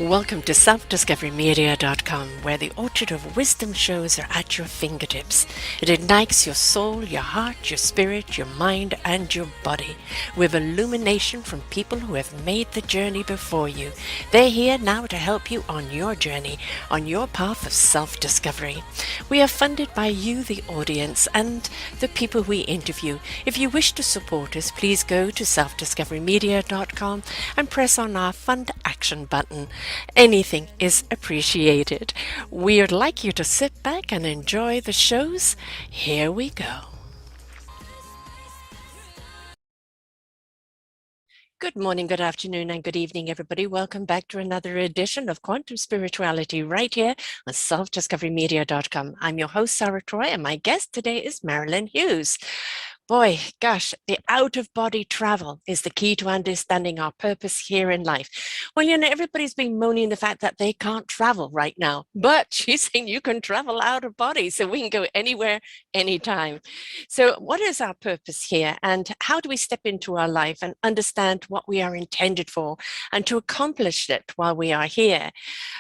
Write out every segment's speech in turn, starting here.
Welcome to selfdiscoverymedia.com, where the orchard of wisdom shows are at your fingertips. It ignites your soul, your heart, your spirit, your mind, and your body with illumination from people who have made the journey before you. They're here now to help you on your journey, on your path of self-discovery. We are funded by you, the audience, and the people we interview. If you wish to support us, please go to selfdiscoverymedia.com and press on our Fund Action button. Anything is appreciated. We would like you to sit back and enjoy the shows. Here we go. Good morning, good afternoon, and good evening, everybody. Welcome back to another edition of Quantum Spirituality right here on selfdiscoverymedia.com. I'm your host, Sara, and my guest today is Marilynn Hughes. Boy, gosh, the out-of-body travel is the key to understanding our purpose here in life. Well, everybody's been moaning the fact that they can't travel right now, but she's saying you can travel out of body, so we can go anywhere, anytime. So what is our purpose here, and how do we step into our life and understand what we are intended for and to accomplish it while we are here?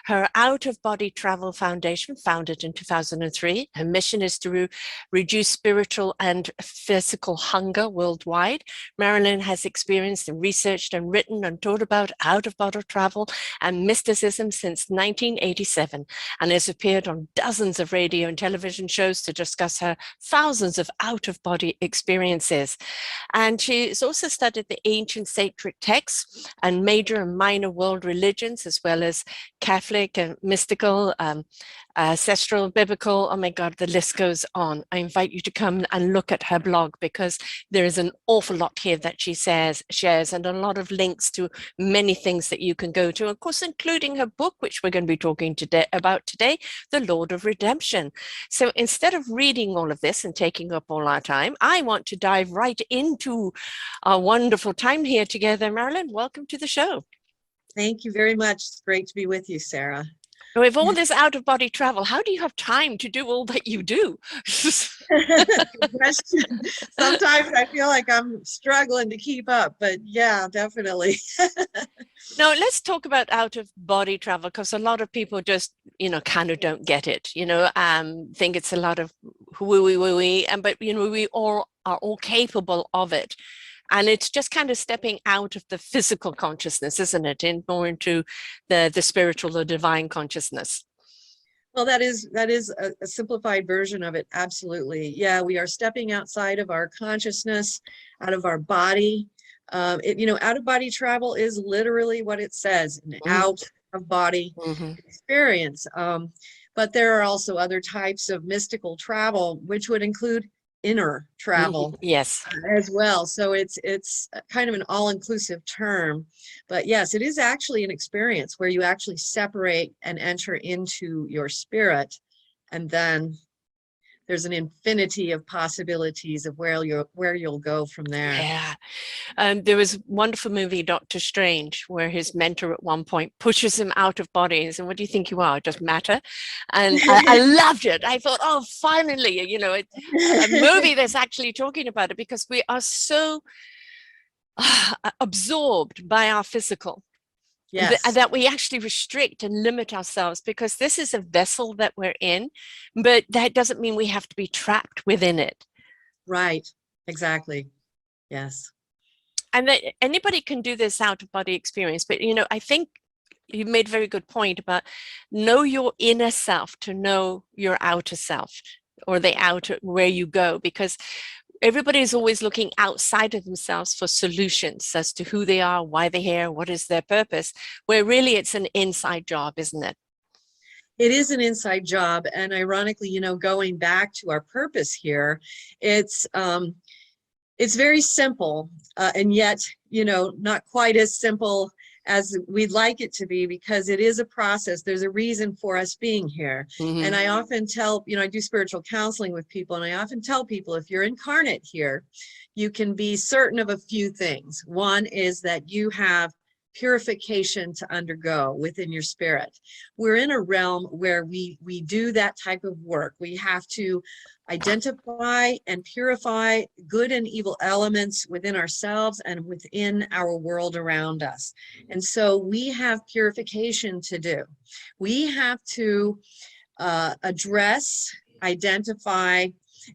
Her out-of-body travel foundation, founded in 2003, her mission is to reduce spiritual and physical hunger worldwide. Marilynn has experienced and researched and written and taught about out-of-body travel and mysticism since 1987 and has appeared on dozens of radio and television shows to discuss her thousands of out-of-body experiences. And she's also studied the ancient sacred texts and major and minor world religions, as well as Catholic and mystical, ancestral, biblical. Oh my God, the list goes on. I invite you to come and look at her blog because there is an awful lot here that she shares, and a lot of links to many things that you can go to, of course, including her book, which we're going to be talking about today, The Lord of Redemption. So instead of reading all of this and taking up all our time, I want to dive right into our wonderful time here together. Marilynn, welcome to the show. Thank you very much. It's great to be with you, Sara. With all this out-of-body travel, how do you have time to do all that you do? Good question. Sometimes I feel like I'm struggling to keep up, but yeah, definitely. Now, let's talk about out-of-body travel, because a lot of people just, kind of don't get it, think it's a lot of woo-wee, but, we all are all capable of it. And it's just kind of stepping out of the physical consciousness, isn't it? More into the spiritual or divine consciousness. Well, that is a simplified version of it. Absolutely. Yeah, we are stepping outside of our consciousness, out of our body. Out of body travel is literally what it says, an out of body experience. But there are also other types of mystical travel, which would include inner travel yes, as well. So it's kind of an all-inclusive term, but yes, it is actually an experience where you actually separate and enter into your spirit, and then there's an infinity of possibilities of where you'll go from there. Yeah. There was a wonderful movie, Doctor Strange, where his mentor at one point pushes him out of body and says, "What do you think you are? Just matter?" And I loved it. I thought, oh, finally, a movie that's actually talking about it, because we are so absorbed by our physical. Yes. That we actually restrict and limit ourselves, because this is a vessel that we're in, but that doesn't mean we have to be trapped within it. Right. Exactly. Yes. And that anybody can do this out-of-body experience, but I think you made a very good point about know your inner self to know your outer self, or the outer where you go, because everybody is always looking outside of themselves for solutions as to who they are, why they're here, what is their purpose, where really it's an inside job, isn't it? It is an inside job. And ironically, going back to our purpose here, it's very simple, and yet, not quite as simple as we'd like it to be, because it is a process. There's a reason for us being here. And I often tell, I do spiritual counseling with people, and I often tell people, if you're incarnate here, you can be certain of a few things. One is that you have purification to undergo within your spirit. We're in a realm where we do that type of work. We have to identify and purify good and evil elements within ourselves and within our world around us. And so we have purification to do. We have to address, identify,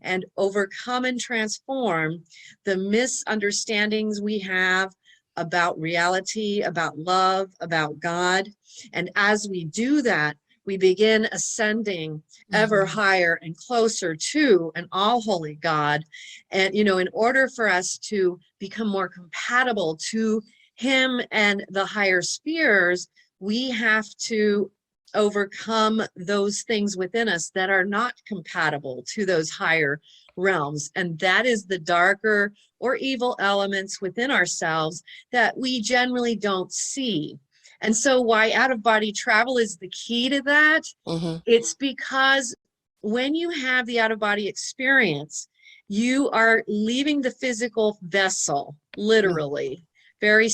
and overcome and transform the misunderstandings we have about reality, about love, about God. And as we do that, we begin ascending ever higher and closer to an all-holy God. And, you know, in order for us to become more compatible to him and the higher spheres, we have to overcome those things within us that are not compatible to those higher realms. And that is the darker or evil elements within ourselves that we generally don't see. And so why out-of-body travel is the key to that, it's because when you have the out-of-body experience, you are leaving the physical vessel, literally. Very,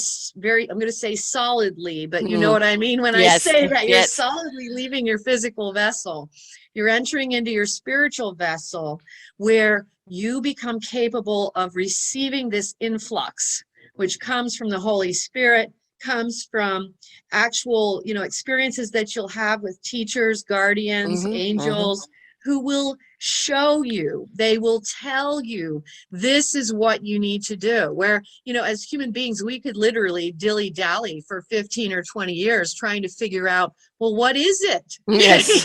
I'm going to say solidly, but you know what I mean when I say that. You're solidly leaving your physical vessel. You're entering into your spiritual vessel where you become capable of receiving this influx, which comes from the Holy Spirit, comes from actual, you know, experiences that you'll have with teachers, guardians, angels, who will show you, they will tell you, this is what you need to do. Where, you know, as human beings, we could literally dilly-dally for 15 or 20 years trying to figure out, well, what is it? Yes.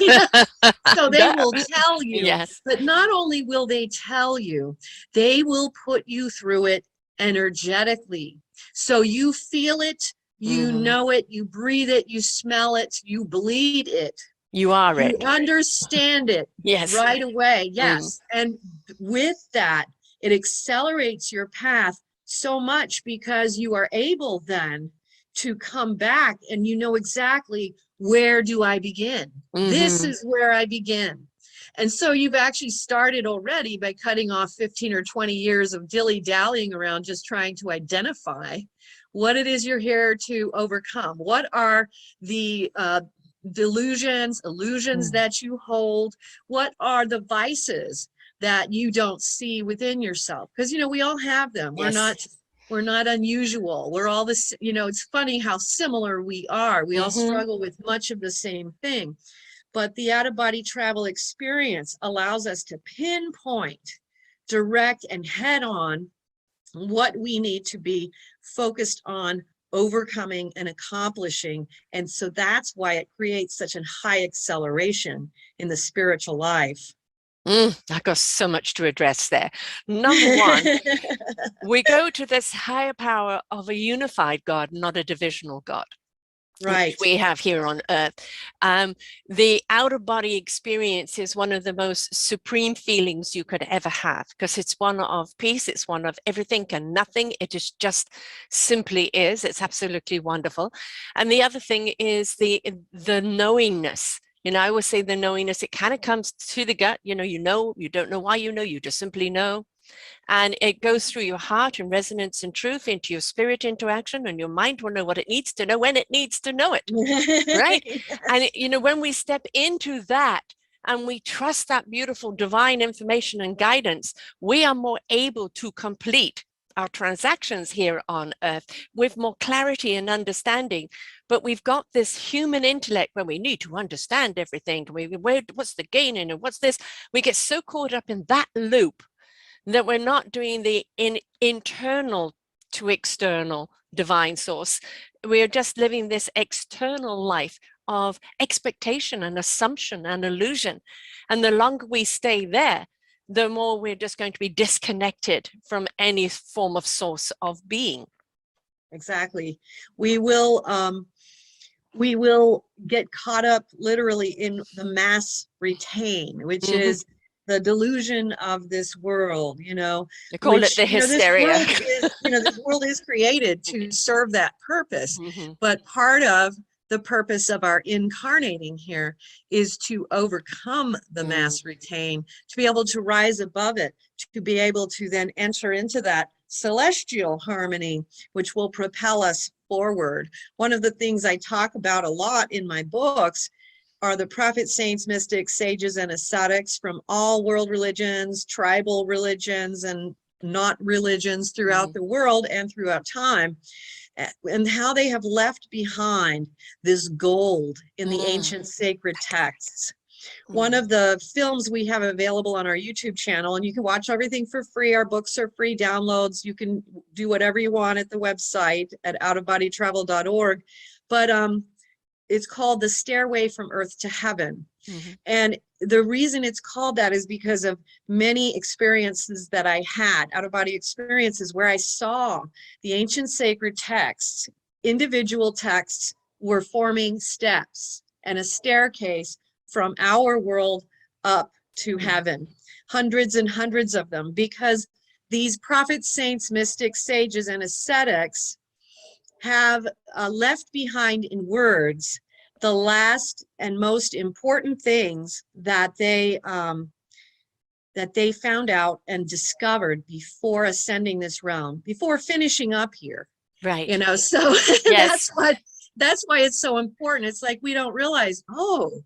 So they will tell you, yes. But not only will they tell you, they will put you through it energetically. So you feel it, you know it, you breathe it, you smell it, you bleed it. You are it. You understand it right away. Yes. And with that, it accelerates your path so much because you are able then to come back and you know exactly, where do I begin? This is where I begin. And so you've actually started already by cutting off 15 or 20 years of dilly-dallying around just trying to identify what it is you're here to overcome. What are the delusions, illusions that you hold? What are the vices that you don't see within yourself? Because, you know, we all have them. We're not unusual. We're all this, you know, it's funny how similar we are. We all struggle with much of the same thing. But the out-of-body travel experience allows us to pinpoint, direct, and head on what we need to be focused on overcoming and accomplishing. And so that's why it creates such a high acceleration in the spiritual life. I've got so much to address there. Number one, we go to this higher power of a unified God, not a divisional God. Right. Which we have here on Earth. The out-of-body experience is one of the most supreme feelings you could ever have, because it's one of peace, it's one of everything and nothing. It is just simply is. It's absolutely wonderful. And the other thing is the knowingness. You know, I always say the knowingness, it kind of comes to the gut. You don't know why you know, you just simply know. And it goes through your heart in resonance and truth into your spirit interaction, and your mind will know what it needs to know when it needs to know it, right? Yes. And, you know, when we step into that and we trust that beautiful divine information and guidance, we are more able to complete our transactions here on Earth with more clarity and understanding. But we've got this human intellect where we need to understand everything. What's the gain in it? What's this? We get so caught up in that loop that we're not doing the internal to external divine source. We're just living this external life of expectation and assumption and illusion. And the longer we stay there, the more we're just going to be disconnected from any form of source of being. Exactly. We will get caught up literally in the mass retain, which is the delusion of this world, you know. They call it the hysteria. This world is created to serve that purpose. But part of the purpose of our incarnating here is to overcome the mass retain, to be able to rise above it, to be able to then enter into that celestial harmony, which will propel us forward. One of the things I talk about a lot in my books are the prophets, saints, mystics, sages, and ascetics from all world religions, tribal religions, and not religions throughout the world and throughout time, and how they have left behind this gold in the ancient sacred texts. One of the films we have available on our YouTube channel, and you can watch everything for free. Our books are free downloads. You can do whatever you want at the website at outofbodytravel.org. But it's called The Stairway from Earth to Heaven. And the reason it's called that is because of many experiences that I had, out-of-body experiences, where I saw the ancient sacred texts, individual texts were forming steps and a staircase from our world up to heaven, hundreds and hundreds of them, because these prophets, saints, mystics, sages, and ascetics have left behind in words the last and most important things that they found out and discovered before ascending this realm, before finishing up here. Right. You know, so Yes. that's why it's so important. It's like we don't realize, oh,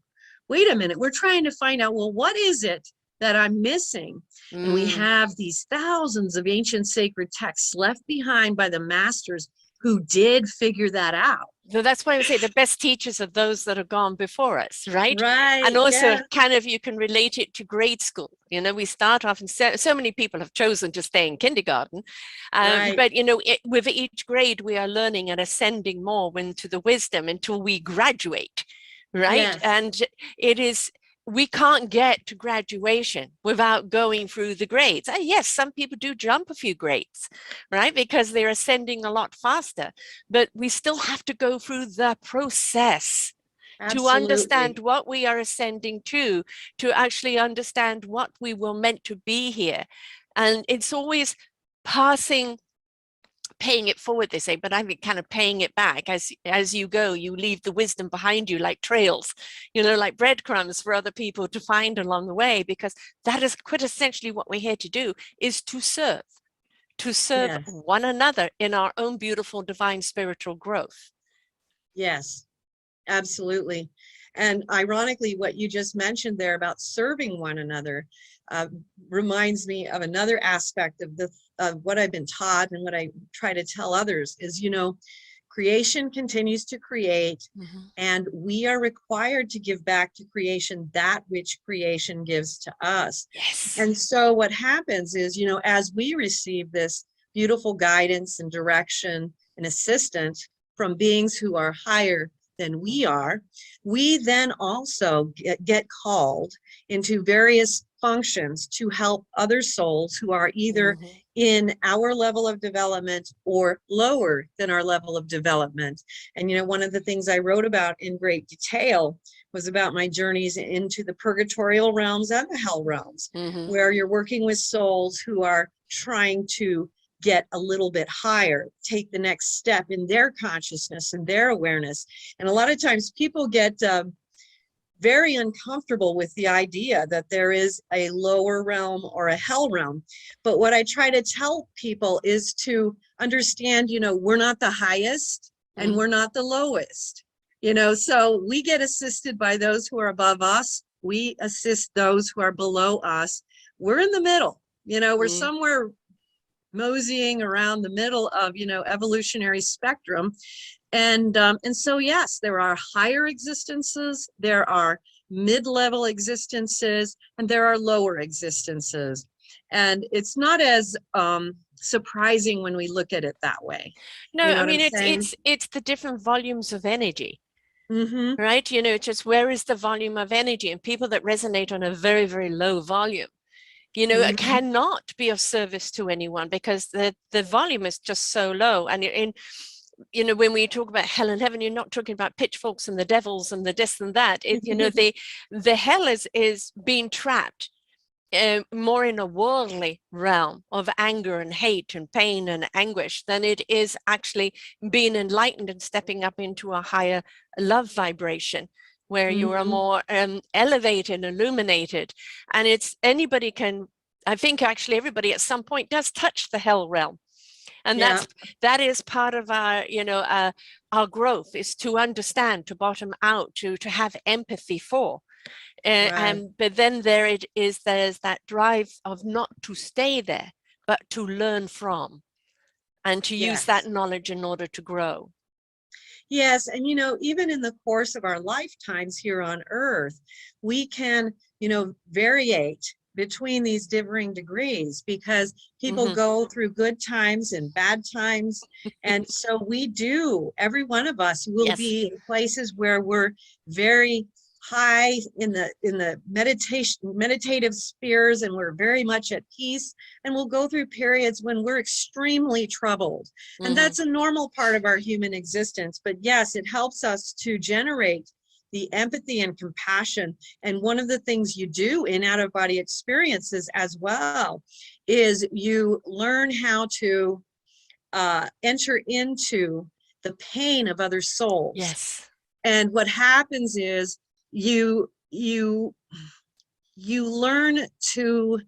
wait a minute, we're trying to find out, well, what is it that I'm missing? And we have these thousands of ancient sacred texts left behind by the masters who did figure that out. So that's why I say the best teachers are those that have gone before us, right? Right. And also yeah. kind of you can relate it to grade school. You know, we start off and so many people have chosen to stay in kindergarten. Right. But, you know, with each grade, we are learning and ascending more into the wisdom until we graduate, right? Yes. And it is, we can't get to graduation without going through the grades. Yes, some people do jump a few grades, right? Because they're ascending a lot faster, but we still have to go through the process to understand what we are ascending to actually understand what we were meant to be here. And it's always paying it forward, they say, but I think kind of paying it back as you go. You leave the wisdom behind you like trails, you know, like breadcrumbs for other people to find along the way, because that is quintessentially what we're here to do, is to serve yes. one another in our own beautiful divine spiritual growth. Yes, absolutely. And ironically, what you just mentioned there about serving one another reminds me of another aspect of what I've been taught and what I try to tell others is, you know, creation continues to create, and we are required to give back to creation that which creation gives to us. Yes. And so what happens is, you know, as we receive this beautiful guidance and direction and assistance from beings who are higher than we are, we then also get called into various functions to help other souls who are either in our level of development or lower than our level of development. And, you know, one of the things I wrote about in great detail was about my journeys into the purgatorial realms and the hell realms, where you're working with souls who are trying to get a little bit higher, take the next step in their consciousness and their awareness. And a lot of times people get very uncomfortable with the idea that there is a lower realm or a hell realm. But what I try to tell people is to understand, you know, we're not the highest and we're not the lowest, you know, so we get assisted by those who are above us. We assist those who are below us. We're in the middle, you know, we're somewhere moseying around the middle of, you know, evolutionary spectrum. And so, yes, there are higher existences, there are mid-level existences, and there are lower existences. And it's not as surprising when we look at it that way. No, you know I mean, it's the different volumes of energy. Right? You know, just where is the volume of energy? And people that resonate on a very, very low volume, you know, it cannot be of service to anyone because the volume is just so low. And you know, when we talk about hell and heaven, you're not talking about pitchforks and the devils and the this and that. You know, the hell is being trapped more in a worldly realm of anger and hate and pain and anguish than it is actually being enlightened and stepping up into a higher love vibration, where you are more elevated, illuminated. And anybody can, I think actually everybody at some point does touch the hell realm. And Yeah. that is part of our, our growth, is to understand, to bottom out, to have empathy for. Right. But then there's that drive of not to stay there, but to learn from, and to use that Yes. knowledge in order to grow. Yes. And, even in the course of our lifetimes here on Earth, we can, variate between these differing degrees, because people Mm-hmm. go through good times and bad times. And so every one of us will Yes. be in places where we're very high in the meditative spheres, and we're very much at peace, and we'll go through periods when we're extremely troubled. And Mm-hmm. that's a normal part of our human existence. But yes, it helps us to generate the empathy and compassion. And one of the things you do in out-of-body experiences as well is you learn how to enter into the pain of other souls. Yes. And what happens is you learn to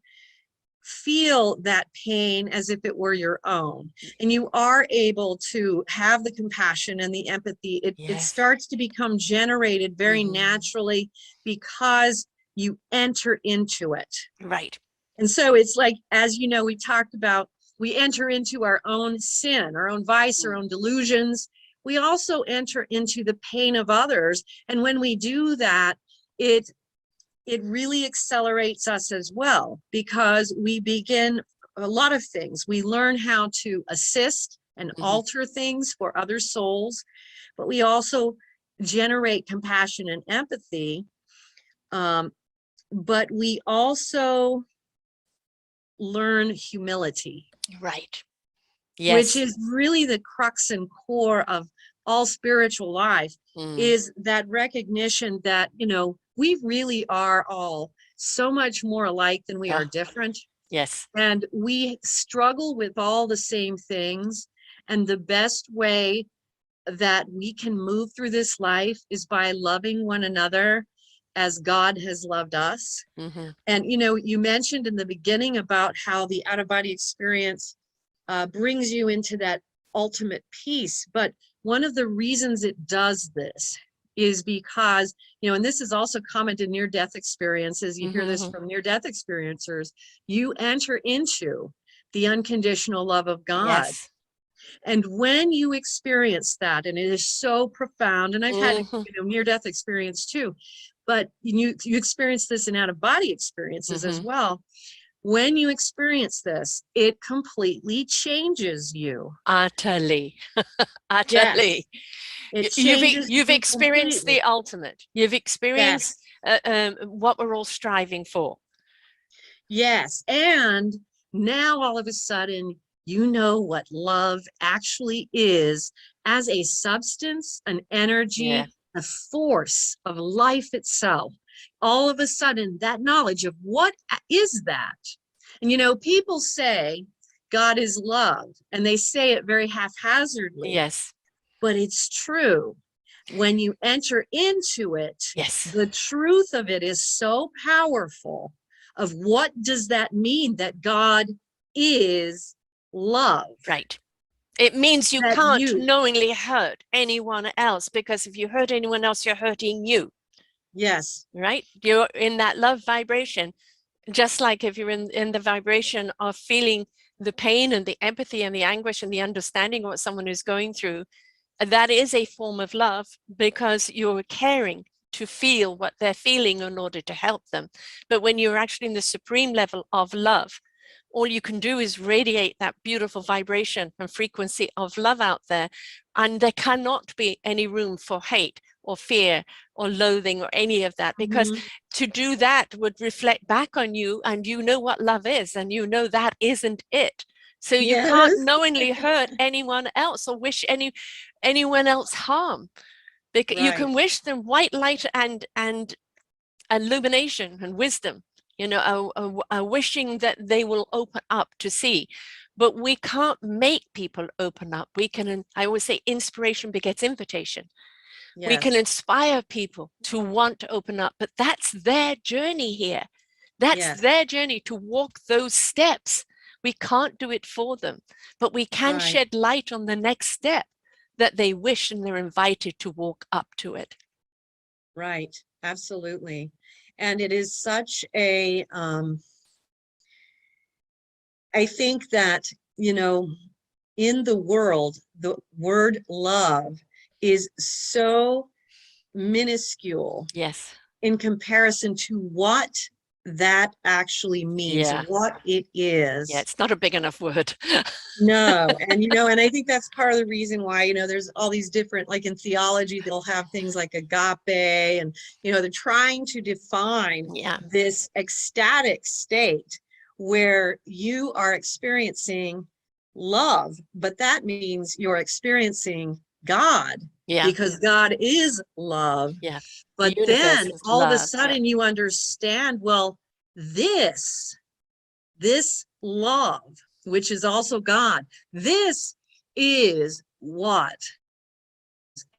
feel that pain as if it were your own, and you are able to have the compassion and the empathy. It Yes. starts to become generated very Mm-hmm. naturally, because you enter into it. Right. And so it's like, as we talked about, we enter into our own sin, our own vice, our own delusions. We also enter into the pain of others. And when we do that, it really accelerates us as well, because we begin a lot of things. We learn how to assist and Mm-hmm. alter things for other souls, but we also generate compassion and empathy. But we also learn humility, Right. which Yes. is really the crux and core of all spiritual life, Mm. is that recognition that, we really are all so much more alike than we are Oh, different. yes. And we struggle with all the same things. And the best way that we can move through this life is by loving one another as God has loved us. Mm-hmm. And, you mentioned in the beginning about how the out-of-body experience brings you into that ultimate peace. But one of the reasons it does this is because, and this is also common to near-death experiences. You hear this Mm-hmm. from near-death experiencers. You enter into the unconditional love of God. Yes. And when you experience that, and it is so profound, and I've had, Mm-hmm. near-death experience too, but you experience this in out-of-body experiences as Mm-hmm. well. When you experience this, it completely changes you. Utterly. Yes, Utterly. it changes You've you experienced completely. the ultimate. You've experienced Yes, what we're all striving for. yes. And now all of a sudden, you know what love actually is, as a substance, an Yeah. energy, a force of life itself. All of a sudden, that knowledge of what is that? And people say God is love, and they say it very haphazardly, Yes. but it's true. When you enter into it, Yes. the truth of it is so powerful. Of what does that mean, that God is love? Right. It means you That can't knowingly hurt anyone else, because if you hurt anyone else, you're hurting you. yes, Right? You're in that love vibration. Just like if you're in the vibration of feeling the pain and the empathy and the anguish and the understanding of what someone is going through, that is a form of love, because you're caring to feel what they're feeling in order to help them. But when you're actually in the supreme level of love, all you can do is radiate that beautiful vibration and frequency of love out there. And there cannot be any room for hate or fear or loathing or any of that, because to do that would reflect back on you, and you know what love is, and you know that isn't it. So you can't yes, knowingly hurt anyone else or wish anyone else harm. Because you right, can wish them white light and illumination and wisdom, a wishing that they will open up to see. But we can't make people open up. We can, I always say, inspiration begets invitation. We can yes, inspire people to want to open up, but that's their journey here. That's yes, their journey to walk those steps. We can't do it for them, but we can Right. shed light on the next step that they wish, and they're invited to walk up to it. Right. Absolutely. And it is such a, I think that, in the world, the word love is so minuscule Yes. in comparison to what that actually means, Yeah. what it is. Yeah, it's not a big enough word. No. And I think that's part of the reason why, there's all these different, like in theology, they'll have things like agape, and, they're trying to define this ecstatic state where you are experiencing love, but that means you're experiencing God, because God is love. Yeah. But The then is all of a love. sudden you understand, well, this love, which is also God, this is what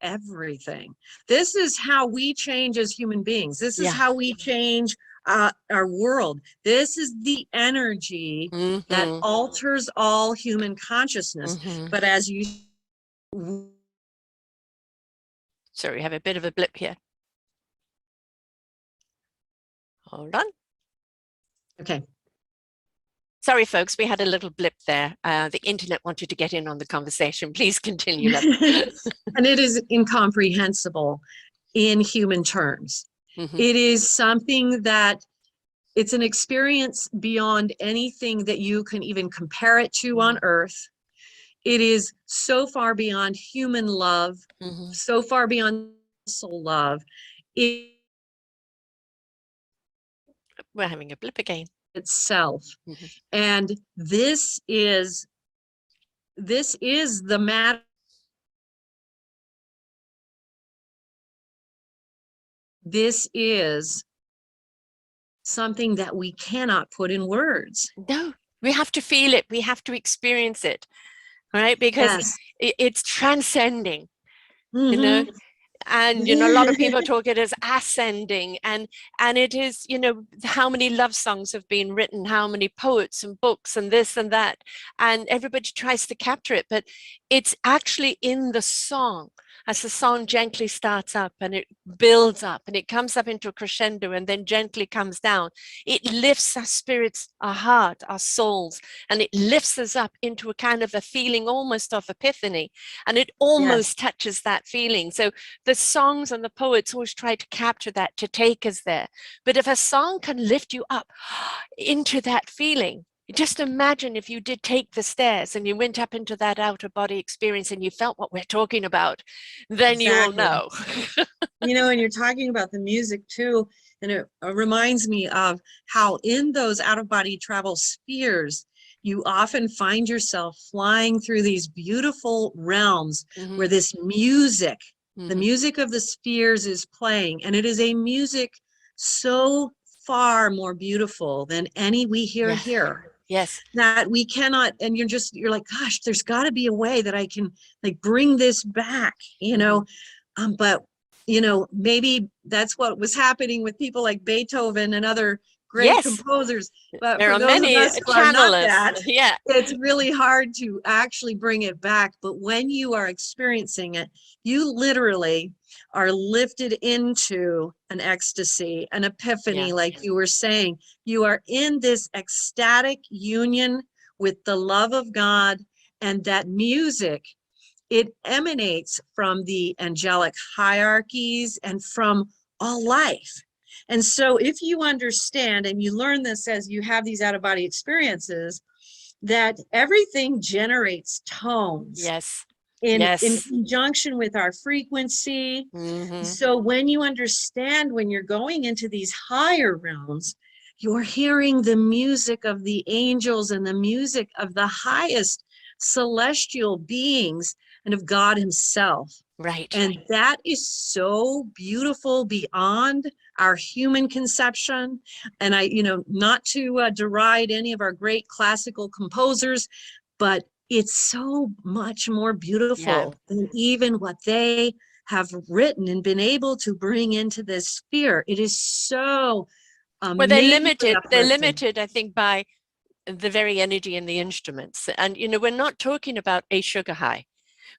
everything. This is how we change as human beings. This is how we change our world. This is the energy that alters all human consciousness. But as you sorry, we have a bit of a blip here. Hold on. Okay. Sorry, folks, we had a little blip there. The internet wanted to get in on the conversation. Please continue. And it is incomprehensible in human terms. It is something that it's an experience beyond anything that you can even compare it to on earth. It is so far beyond human love, so far beyond soul love. We're having a blip again. Itself. And this is the matter. This is something that we cannot put in words. No, we have to feel it. We have to experience it, right? Because it's transcending, and a lot of people talk it as ascending, and it is, how many love songs have been written, how many poets and books and this and that, and everybody tries to capture it, but it's actually in the song. As the song gently starts up and it builds up and it comes up into a crescendo and then gently comes down, it lifts our spirits, our heart, our souls, and it lifts us up into a kind of a feeling almost of epiphany, and it almost touches that feeling. So the songs and the poets always try to capture that, to take us there. But if a song can lift you up into that feeling, just imagine if you did take the stairs and you went up into that outer body experience and you felt what we're talking about, then you will know. And you're talking about the music too, and it reminds me of how in those out-of-body travel spheres, you often find yourself flying through these beautiful realms where this music, the music of the spheres is playing, and it is a music so far more beautiful than any we hear here. Yes. That we cannot, and you're like, gosh, there's got to be a way that I can bring this back, but maybe that's what was happening with people like Beethoven and other great composers. But there for are those many of us who are not that, yeah, it's really hard to actually bring it back. But when you are experiencing it, you literally are lifted into an ecstasy, an epiphany, like you were saying. You are in this ecstatic union with the love of God, and that music, it emanates from the angelic hierarchies and from all life. And so if you understand, and you learn this as you have these out-of-body experiences, that everything generates tones. In conjunction with our frequency. So when you understand, when you're going into these higher realms, you're hearing the music of the angels and the music of the highest celestial beings and of God himself. Right. And that is so beautiful beyond our human conception. And not to deride any of our great classical composers, but it's so much more beautiful than even what they have written and been able to bring into this sphere. It is so well, they're limited, I think, by the very energy in the instruments. And, you know, we're not talking about a sugar high.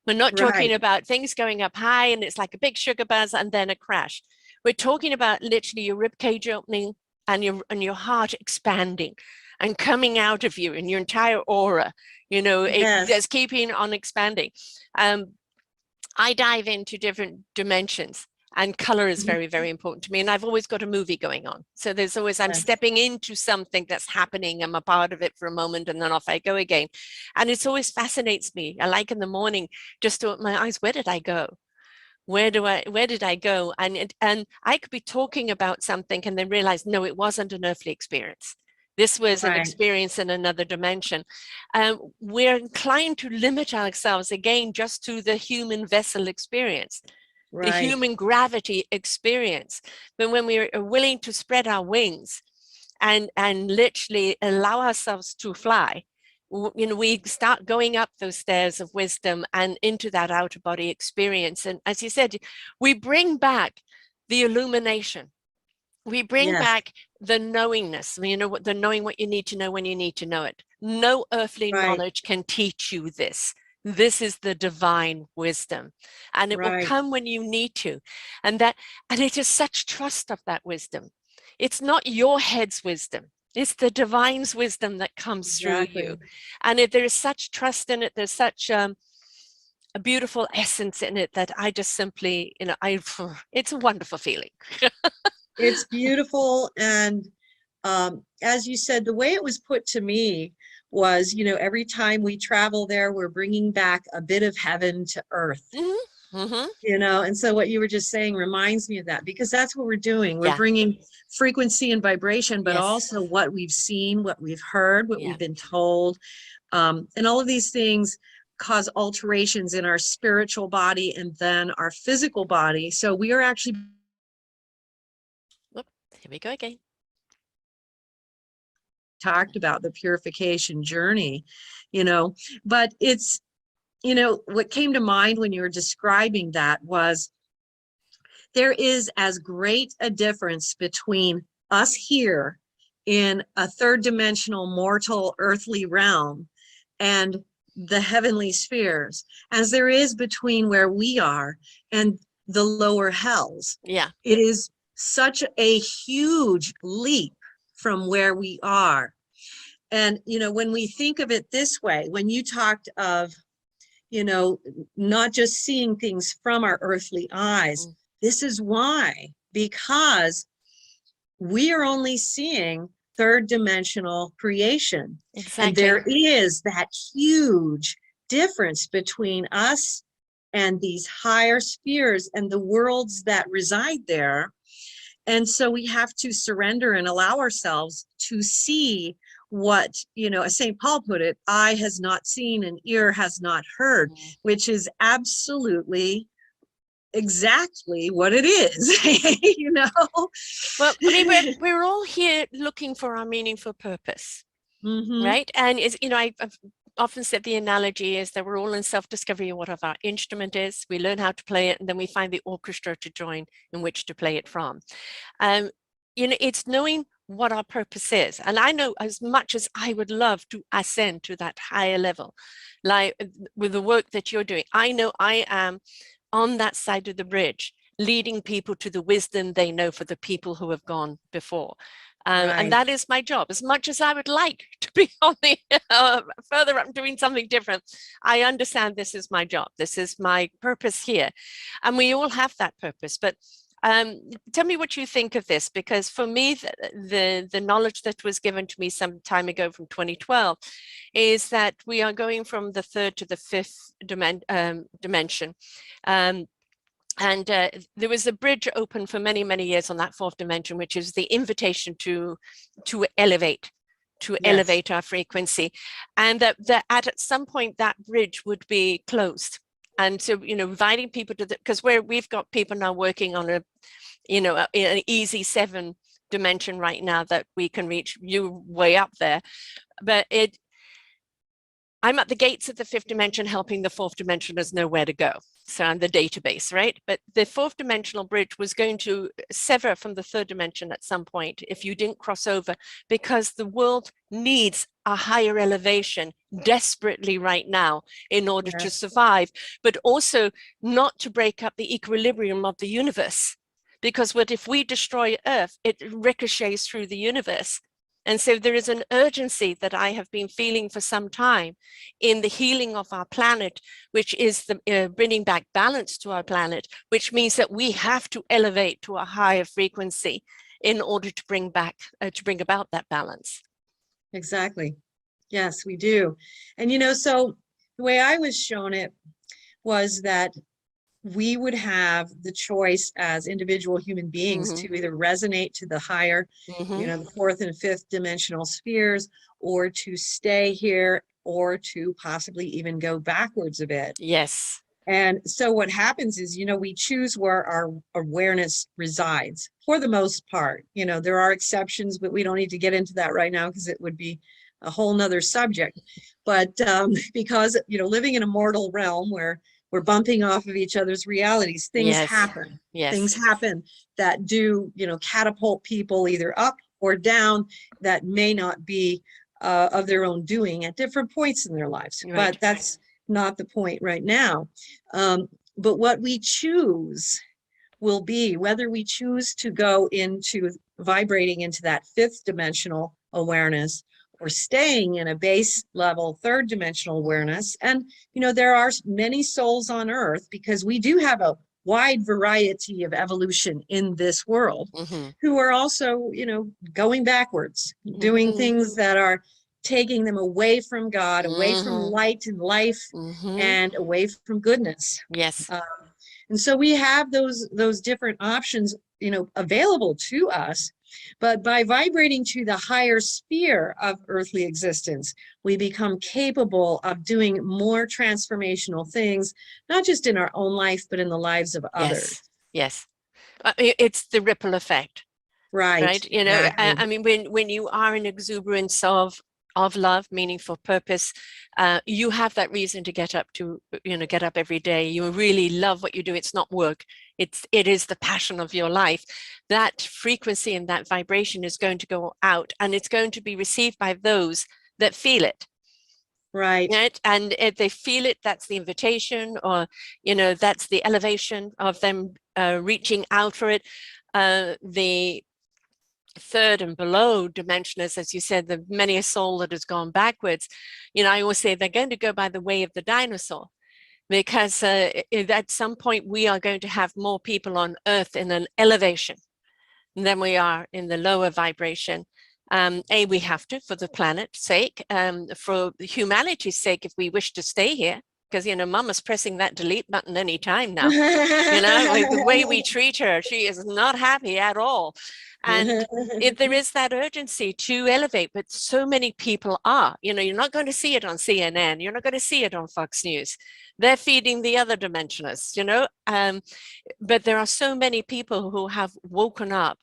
We're not talking Right. about things going up high and it's like a big sugar buzz and then a crash. We're talking about literally your rib cage opening and your heart expanding and coming out of you and your entire aura, you know, it Yes. just keeping on expanding. I dive into different dimensions, and color is Mhm. very, very important to me. And I've always got a movie going on. So there's always, I'm Yes. stepping into something that's happening. I'm a part of it for a moment and then off I go again. And it's always fascinates me. I like in the morning, just to open my eyes, where did I go? Where did I go? And I could be talking about something and then realize, no, it wasn't an earthly experience. This was an Right. experience in another dimension. We're inclined to limit ourselves again just to the human vessel experience, the Right. human gravity experience. But when we are willing to spread our wings and literally allow ourselves to fly, you know, we start going up those stairs of wisdom and into that outer body experience. And as you said, we bring back the illumination. We bring Yes. back the knowingness, you know, the knowing what you need to know when you need to know it. No earthly Right. knowledge can teach you this. This is the divine wisdom, and it will Right. come when you need to. And it is such trust of that wisdom. It's not your head's wisdom. It's the divine's wisdom that comes through Exactly. you. And there is such trust in it. There's such a beautiful essence in it that I just simply, you know, it's a wonderful feeling. It's beautiful. And as you said, the way it was put to me was, you know, every time we travel there, we're bringing back a bit of heaven to earth. Mm-hmm. Mm-hmm. You know, and so what you were just saying reminds me of that, because that's what we're doing. We're Yeah. bringing frequency and vibration, but Yes. also what we've seen, what we've heard, what Yeah. we've been told. And all of these things cause alterations in our spiritual body and then our physical body. So we are actually Oop, here we go again. talked about the purification journey, you know, but it's, you know, what came to mind when you were describing that was there is as great a difference between us here in a third dimensional mortal earthly realm and the heavenly spheres as there is between where we are and the lower hells. Yeah. It is such a huge leap from where we are. And, you know, when we think of it this way, when you talked of, you know, not just seeing things from our earthly eyes, this is why, because we are only seeing third dimensional creation. Exactly. And there is that huge difference between us and these higher spheres and the worlds that reside there. And so we have to surrender and allow ourselves to see what, you know, as St. Paul put it, eye has not seen and ear has not heard, which is absolutely exactly what it is, you know. Well, we're all here looking for our meaningful purpose, right? And is, you know, I've often said the analogy is that we're all in self-discovery of what our instrument is. We learn how to play it, and then we find the orchestra to join in which to play it from. You know, it's knowing what our purpose is. And I know, as much as I would love to ascend to that higher level, like with the work that you're doing, I know I am on that side of the bridge, leading people to the wisdom they know for the people who have gone before. And that is my job. As much as I would like to be on the further up doing something different, I understand this is my job. This is my purpose here. And we all have that purpose. But tell me what you think of this, because for me, the knowledge that was given to me some time ago from 2012 is that we are going from the third to the fifth dimension. And there was a bridge open for many, many years on that fourth dimension, which is the invitation to elevate, elevate our frequency. And that at some point that bridge would be closed. And so, you know, inviting people to because we've got people now working on a, you know, an easy 7 dimension right now that we can reach you way up there. But I'm at the gates of the fifth dimension, helping the fourth dimensioners know where to go. So I'm the database, right? But the fourth dimensional bridge was going to sever from the third dimension at some point if you didn't cross over, because the world needs a higher elevation desperately right now in order to survive, but also not to break up the equilibrium of the universe. Because what if we destroy Earth, it ricochets through the universe. And so there is an urgency that I have been feeling for some time in the healing of our planet, which is the bringing back balance to our planet, which means that we have to elevate to a higher frequency in order to bring about that balance. Exactly. Yes, we do. And, so the way I was shown it was that we would have the choice as individual human beings to either resonate to the higher, the fourth and fifth dimensional spheres, or to stay here, or to possibly even go backwards a bit. Yes. And so what happens is, we choose where our awareness resides for the most part. There are exceptions, but we don't need to get into that right now because it would be a whole nother subject. But because, living in a mortal realm where we're bumping off of each other's realities, things happen. Things happen that do, catapult people either up or down that may not be of their own doing at different points in their lives. Right. But that's not the point right now. But what we choose will be whether we choose to go into vibrating into that fifth dimensional awareness or staying in a base level third dimensional awareness. And, there are many souls on earth, because we do have a wide variety of evolution in this world who are also, going backwards, doing things that are taking them away from God, away from light and life, and away from goodness. Yes. And so we have those different options, available to us. But by vibrating to the higher sphere of earthly existence, we become capable of doing more transformational things, not just in our own life, but in the lives of others. Yes. It's the ripple effect. Right. Exactly. I mean, when you are in exuberance of love, meaningful purpose, you have that reason to get up every day. You really love what you do. It's not work. It is the passion of your life. That frequency and that vibration is going to go out, and it's going to be received by those that feel it. Right. And if they feel it, that's the invitation, or, that's the elevation of them reaching out for it. The third and below dimensioners, as you said, the many a soul that has gone backwards, I always say they're going to go by the way of the dinosaur, because at some point we are going to have more people on Earth in an elevation than we are in the lower vibration. We have to, for the planet's sake, for humanity's sake, if we wish to stay here, because, Mama's pressing that delete button anytime now. The way we treat her, she is not happy at all. And there is that urgency to elevate, but so many people are. You're not going to see it on CNN. You're not going to see it on Fox News. They're feeding the other dimensioners, but there are so many people who have woken up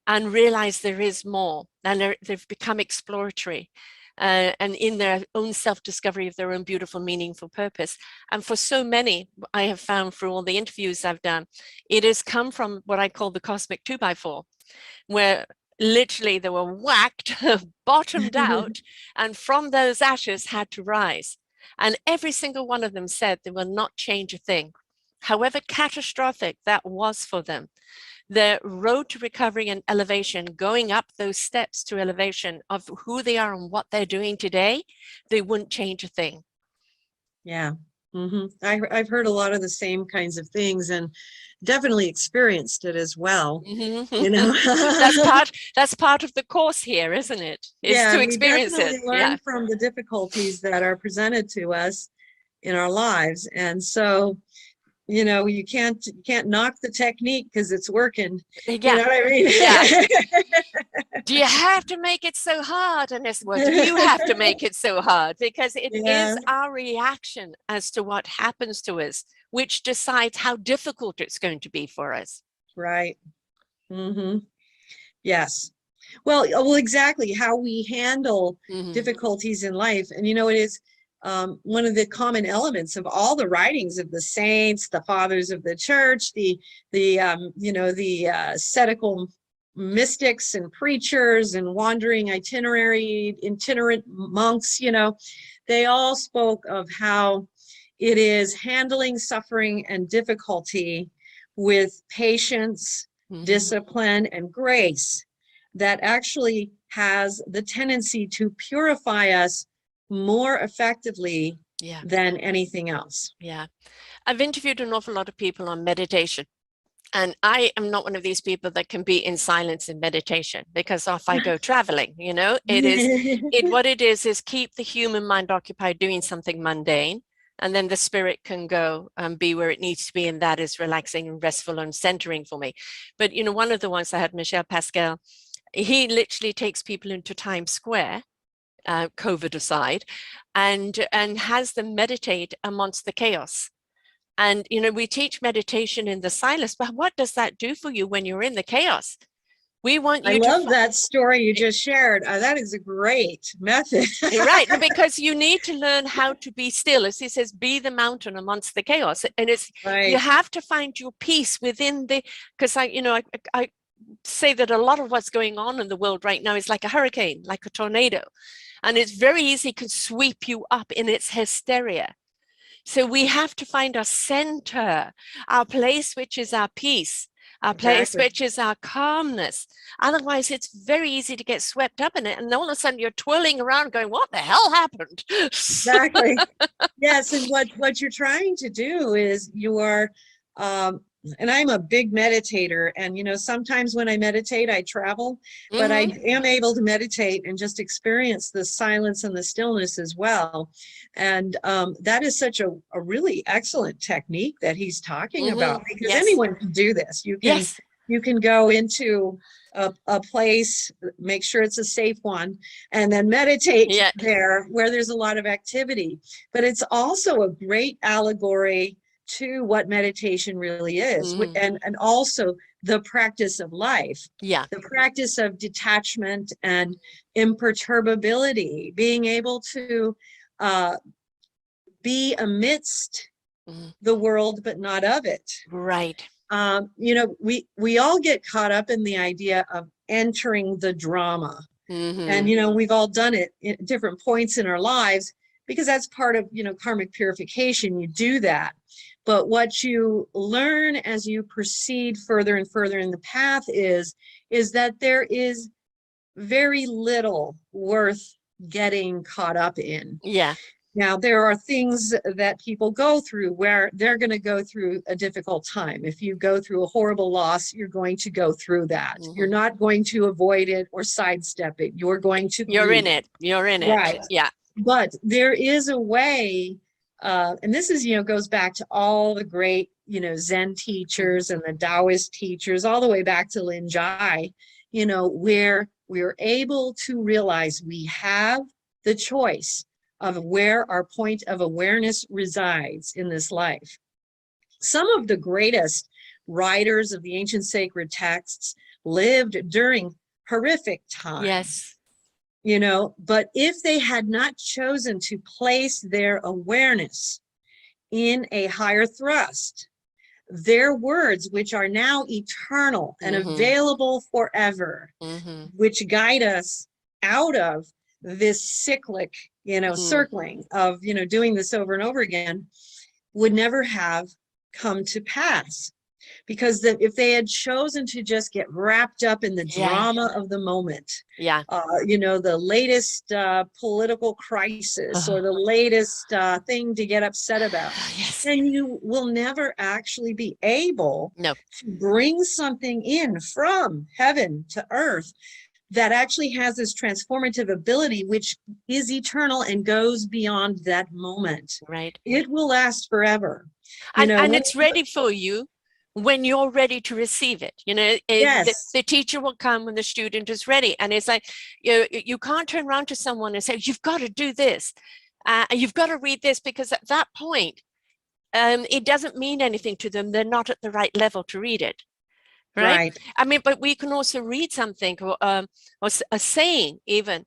and realize there is more, and they've become exploratory. And in their own self-discovery of their own beautiful, meaningful purpose. And for so many, I have found through all the interviews I've done, it has come from what I call the cosmic 2x4, where literally they were whacked, bottomed out, and from those ashes had to rise. And every single one of them said they will not change a thing, however catastrophic that was for them. The road to recovery and elevation, going up those steps to elevation of who they are and what they're doing today, they wouldn't change a thing. Yeah. I've heard a lot of the same kinds of things, and definitely experienced it as well. That's part of the course here, isn't it? To experience it. We learn from the difficulties that are presented to us in our lives. And so, you can't knock the technique because it's working. You know what I mean? Yeah. Do you have to make it so hard? And do you have to make it so hard? Because it is our reaction as to what happens to us, which decides how difficult it's going to be for us. Right. Yes. Well, exactly how we handle difficulties in life. And, it is one of the common elements of all the writings of the saints, the fathers of the church, the ascetical mystics and preachers and wandering itinerant monks, they all spoke of how it is handling suffering and difficulty with patience, discipline, and grace that actually has the tendency to purify us more effectively than anything else. Yeah. I've interviewed an awful lot of people on meditation. And I am not one of these people that can be in silence in meditation, because off I go traveling, what it is keep the human mind occupied doing something mundane, and then the spirit can go and be where it needs to be, and that is relaxing and restful and centering for me. But one of the ones I had, Michel Pascal, he literally takes people into Times Square, COVID aside, and has them meditate amongst the chaos. And, we teach meditation in the silence, but what does that do for you when you're in the chaos? We want you I love that story you just shared. That is a great method. Right, because you need to learn how to be still. As he says, be the mountain amongst the chaos. And it's right. You have to find your peace within because I say that a lot of what's going on in the world right now is like a hurricane, like a tornado. And it's very easy to sweep you up in its hysteria. So we have to find our center, our place, which is our peace, our place, which is our calmness. Otherwise, it's very easy to get swept up in it. And all of a sudden you're twirling around going, what the hell happened? Exactly. Yes. And what you're trying to do is you are, and I'm a big meditator, and sometimes when I meditate, I travel, but I am able to meditate and just experience the silence and the stillness as well. And that is such a really excellent technique that he's talking about, because anyone can do this. You can go into a place, make sure it's a safe one, and then meditate there where there's a lot of activity. But it's also a great allegory to what meditation really is, and also the practice of life, the practice of detachment and imperturbability, being able to be amidst the world but not of it. Right. We all get caught up in the idea of entering the drama, and we've all done it at different points in our lives, because that's part of karmic purification. You do that. But what you learn as you proceed further and further in the path is that there is very little worth getting caught up in. Yeah. Now, there are things that people go through where they're going to go through a difficult time. If you go through a horrible loss, you're going to go through that. You're not going to avoid it or sidestep it. You're going to You're in it. You're in it. Right. Yeah. But there is a way, and this is, goes back to all the great, Zen teachers and the Taoist teachers, all the way back to Lin Jai, where we're able to realize we have the choice of where our point of awareness resides in this life. Some of the greatest writers of the ancient sacred texts lived during horrific times. Yes. But if they had not chosen to place their awareness in a higher thrust, their words, which are now eternal and available forever, which guide us out of this cyclic, circling of, doing this over and over again, would never have come to pass. Because if they had chosen to just get wrapped up in the drama of the moment, the latest political crisis or the latest thing to get upset about, then you will never actually be able to bring something in from heaven to earth that actually has this transformative ability, which is eternal and goes beyond that moment. Right. It will last forever. And it's ready for you when you're ready to receive it. The teacher will come when the student is ready. And it's like, you can't turn around to someone and say, you've got to do this. You've got to read this, because at that point, it doesn't mean anything to them. They're not at the right level to read it. Right. I mean, but we can also read something or a saying even,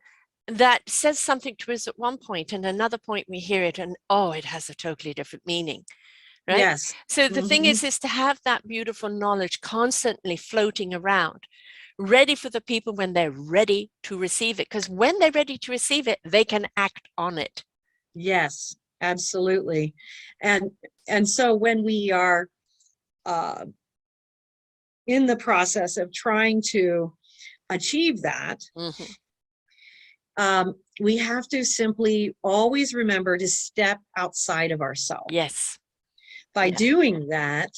that says something to us at one point, and another point we hear it and, oh, it has a totally different meaning, right? Yes. So the thing is to have that beautiful knowledge constantly floating around, ready for the people when they're ready to receive it. Because when they're ready to receive it, they can act on it. Yes, absolutely. And so when we are in the process of trying to achieve that, we have to simply always remember to step outside of ourselves. Yes. By doing that,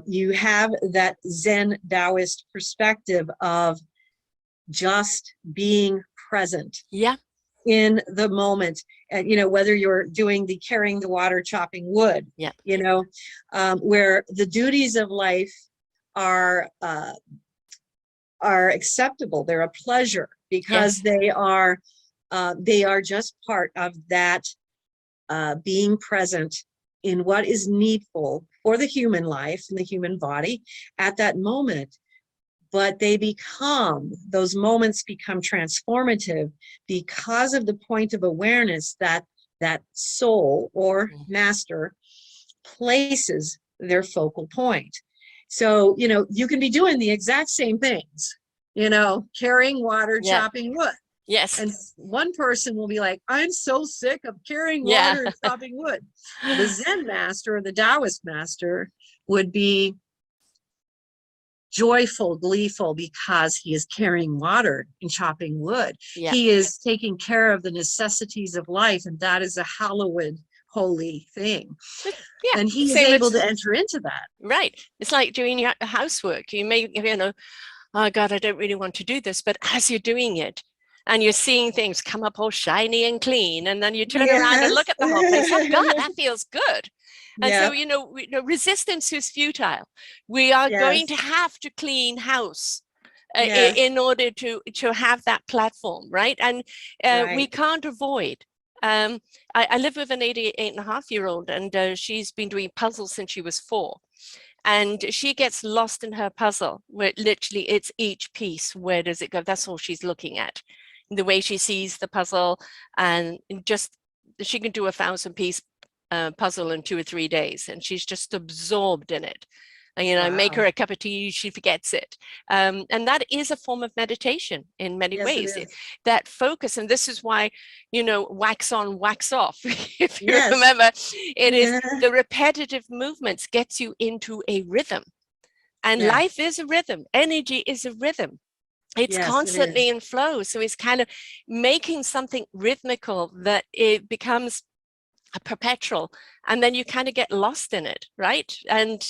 you have that Zen Taoist perspective of just being present. Yeah. In the moment, and whether you're doing the carrying the water, chopping wood, where the duties of life are acceptable. They're a pleasure because they are just part of that being present in what is needful for the human life and the human body at that moment. But those moments become transformative because of the point of awareness that soul or master places their focal point. So, you can be doing the exact same things, carrying water, chopping wood. Yes. And one person will be like, I'm so sick of carrying water and chopping wood. The Zen master, the Taoist master, would be joyful, gleeful, because he is carrying water and chopping wood. He is taking care of the necessities of life, and that is a hallowed, holy thing. And he is able to enter into that. Right. It's like doing your housework. You may, oh God, I don't really want to do this, but as you're doing it, and you're seeing things come up all shiny and clean, and then you turn around and look at the whole place. Oh God, that feels good. And so, resistance is futile. We are going to have to clean house in order to have that platform, right? And we can't avoid. I live with an 88.5-year-old, and she's been doing puzzles since she was 4. And she gets lost in her puzzle, where literally it's each piece. Where does it go? That's all she's looking at. The way she sees the puzzle, and just she can do a 1,000-piece puzzle in 2 or 3 days, and she's just absorbed in it. And, make her a cup of tea, she forgets it. And that is a form of meditation in many ways. That focus, and this is why, wax on, wax off. If you remember, it is the repetitive movements gets you into a rhythm. And life is a rhythm. Energy is a rhythm. It's constantly in flow. So it's kind of making something rhythmical that it becomes a perpetual, and then you kind of get lost in it, right? And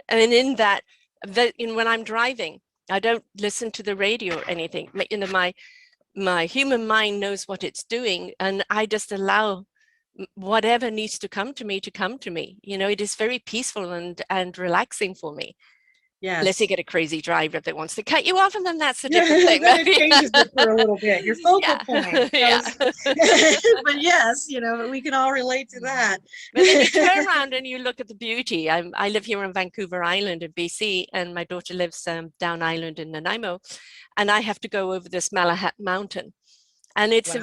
in that, when I'm driving, I don't listen to the radio or anything. My human mind knows what it's doing, and I just allow whatever needs to come to me to come to me. It is very peaceful and relaxing for me. Unless you get a crazy driver that wants to cut you off, and then that's a different thing. Then it changes it for a little bit. Your focal point. But yes, we can all relate to that. But then you turn around and you look at the beauty. I live here on Vancouver Island in BC, and my daughter lives down island in Nanaimo, and I have to go over this Malahat Mountain. And it's,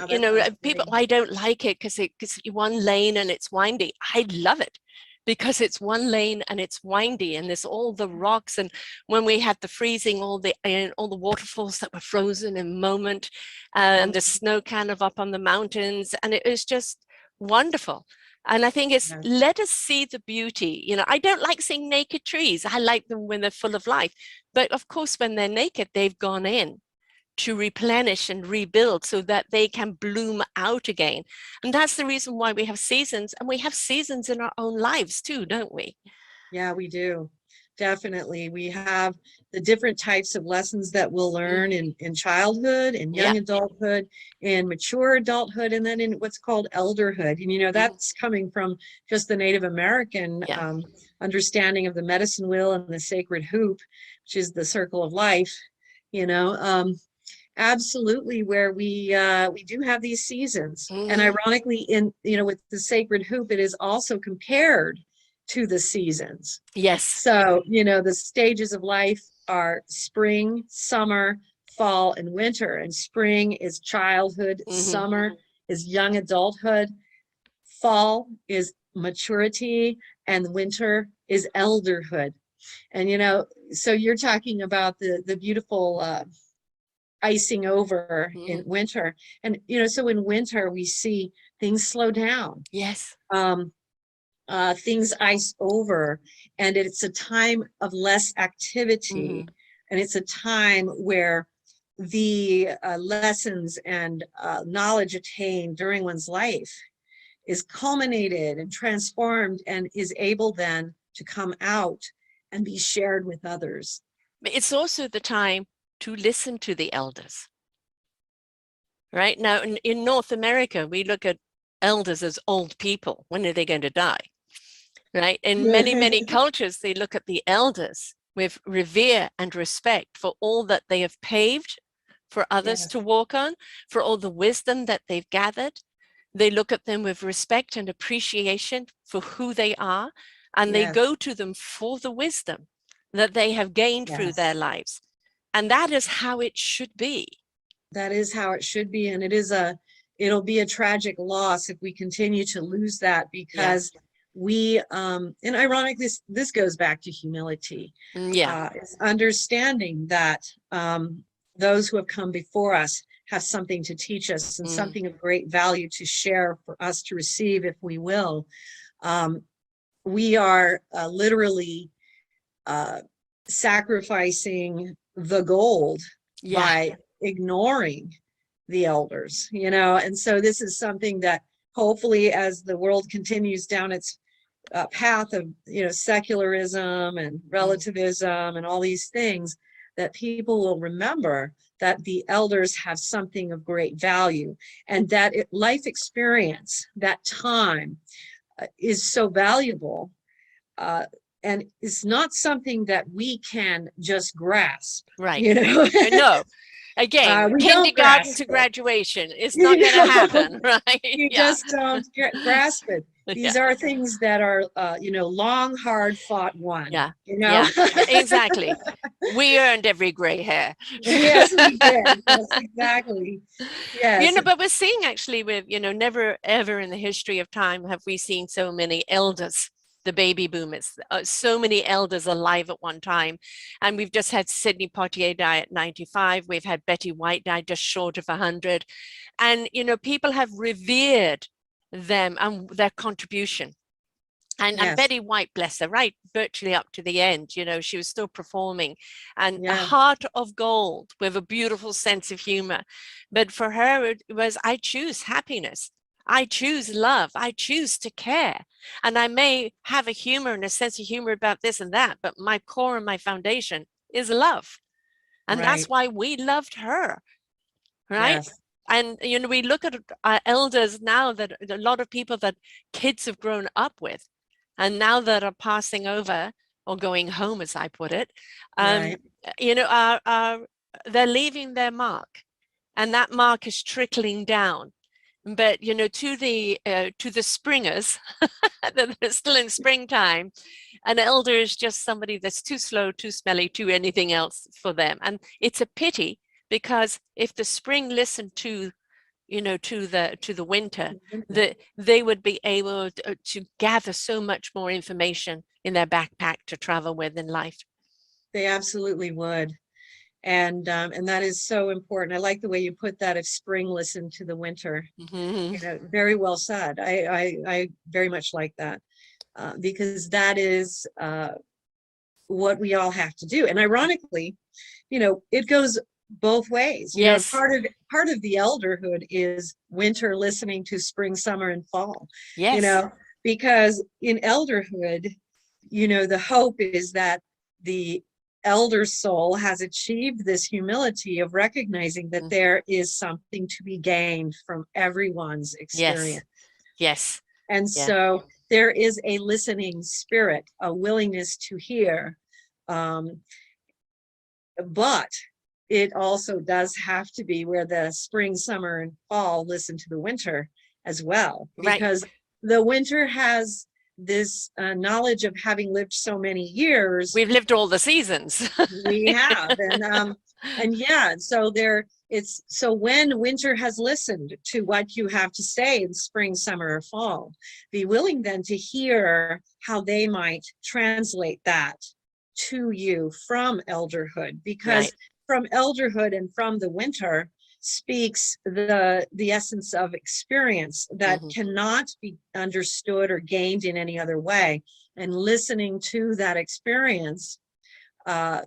people, I don't like it because it's one lane and it's windy. I love it, because it's one lane and it's windy, and there's all the rocks. And when we had the freezing, all the waterfalls that were frozen in a moment, and the snow kind of up on the mountains, and it was just wonderful. And I think it's let us see the beauty. I don't like seeing naked trees. I like them when they're full of life, but of course when they're naked, they've gone in to replenish and rebuild so that they can bloom out again. And that's the reason why we have seasons, and we have seasons in our own lives too, don't we? Yeah, we do. Definitely. We have the different types of lessons that we'll learn in childhood, in young adulthood, in mature adulthood, and then in what's called elderhood. And, that's coming from just the Native American understanding of the medicine wheel and the sacred hoop, which is the circle of life, absolutely, where we do have these seasons. And ironically, with the sacred hoop, it is also compared to the seasons. Yes. So, the stages of life are spring, summer, fall, and winter. And spring is childhood, summer is young adulthood, fall is maturity, and winter is elderhood. And, you know, so you're talking about the beautiful icing over in winter. And, you know, so in winter, we see things slow down. Yes. Things ice over, and it's a time of less activity. And it's a time where the lessons and knowledge attained during one's life is culminated and transformed and is able then to come out and be shared with others. It's also the time to listen to the elders. Right now in North America, we look at elders as old people. When are they going to die? Right? In many cultures, they look at the elders with revere and respect for all that they have paved for others to walk on, for all the wisdom that they've gathered. They look at them with respect and appreciation for who they are, and they go to them for the wisdom that they have gained through their lives. And that is how it should be. That is how it should be. And it'll be a tragic loss if we continue to lose that, because we, and ironically, this goes back to humility. It's understanding that those who have come before us have something to teach us and something of great value to share for us to receive, if we will. We are literally sacrificing the gold by ignoring the elders, you know. And so this is something that hopefully, as the world continues down its path of, you know, secularism and relativism and all these things, that people will remember that the elders have something of great value, and that life experience, that time is so valuable, and it's not something that we can just grasp. Right. You know? No. Again, kindergarten to graduation. It's not going to happen, right? You just don't grasp it. These are things that are, you know, long, hard fought won. You know? Exactly. We earned every gray hair. Yes, we did. Yes, exactly. Yes. You know, but we're seeing actually with, you know, never ever in the history of time have we seen so many elders. The baby boom, it's so many elders alive at one time. And we've just had Sidney Poitier die at 95. We've had Betty White die just short of 100. And, you know, people have revered them and their contribution. And Betty White, bless her, right, virtually up to the end, you know, she was still performing, and a heart of gold with a beautiful sense of humor. But for her, it was, I choose happiness. I choose love. I choose to care. And I may have a humor and a sense of humor about this and that, but my core and my foundation is love. And that's why we loved her, right? And, you know, we look at our elders now, that a lot of people that kids have grown up with, and now that are passing over or going home, as I put it, you know, they're leaving their mark, and that mark is trickling down. But, you know, to the springers that are still in springtime, an elder is just somebody that's too slow, too smelly, too anything else for them. And it's a pity, because if the spring listened to, you know, to the winter, that they would be able to gather so much more information in their backpack to travel with in life. They absolutely would. And that is so important. I like the way you put that, if spring listened to the winter. You know, very well said. I very much like that, because that is what we all have to do. And ironically, you know, it goes both ways. You know, part of the elderhood is winter listening to spring, summer, and fall. You know, because in elderhood, you know, the hope is that the elder soul has achieved this humility of recognizing that there is something to be gained from everyone's experience. And so there is a listening spirit, a willingness to hear, but it also does have to be where the spring, summer, and fall listen to the winter as well, because the winter has this knowledge of having lived so many years. We've lived all the seasons. We have. And And yeah, so when winter has listened to what you have to say in spring, summer, or fall, be willing then to hear how they might translate that to you from elderhood, because Right. from elderhood and from the winter speaks the essence of experience that Hmm. cannot be understood or gained in any other way. And listening to that experience uh,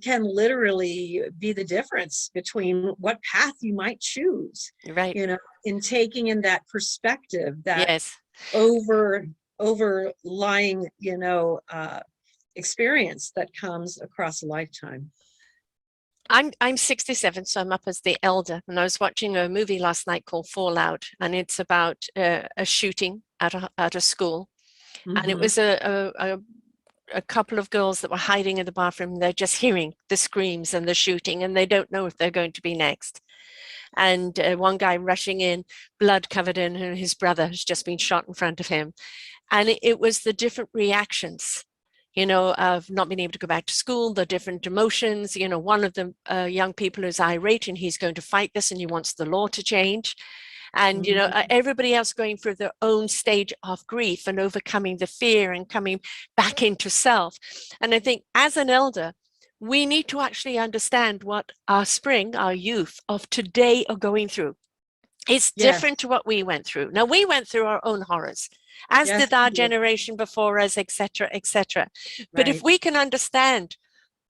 can literally be the difference between what path you might choose, Right. in taking in that perspective, that Yes. over overlying, experience that comes across a lifetime. I'm 67, so I'm up as the elder. And I was watching a movie last night called Fallout, and it's about a shooting at a school. And it Mm-hmm. was a couple of girls that were hiding in the bathroom. They're just hearing the screams and the shooting, and they don't know if they're going to be next. And one guy rushing in, blood covered in, and his brother has just been shot in front of him. And it was the different reactions, of not being able to go back to school, the different emotions. One of the young people is irate and he's going to fight this and he wants the law to change. And, Mm-hmm. everybody else going through their own stage of grief and overcoming the fear and coming back into self. And I think as an elder, we need to actually understand what our spring, our youth of today are going through. It's Yes, different to what we went through. Now, we went through our own horrors, as yes, did our we did. generation before us, etc., etc. But if Right. we can understand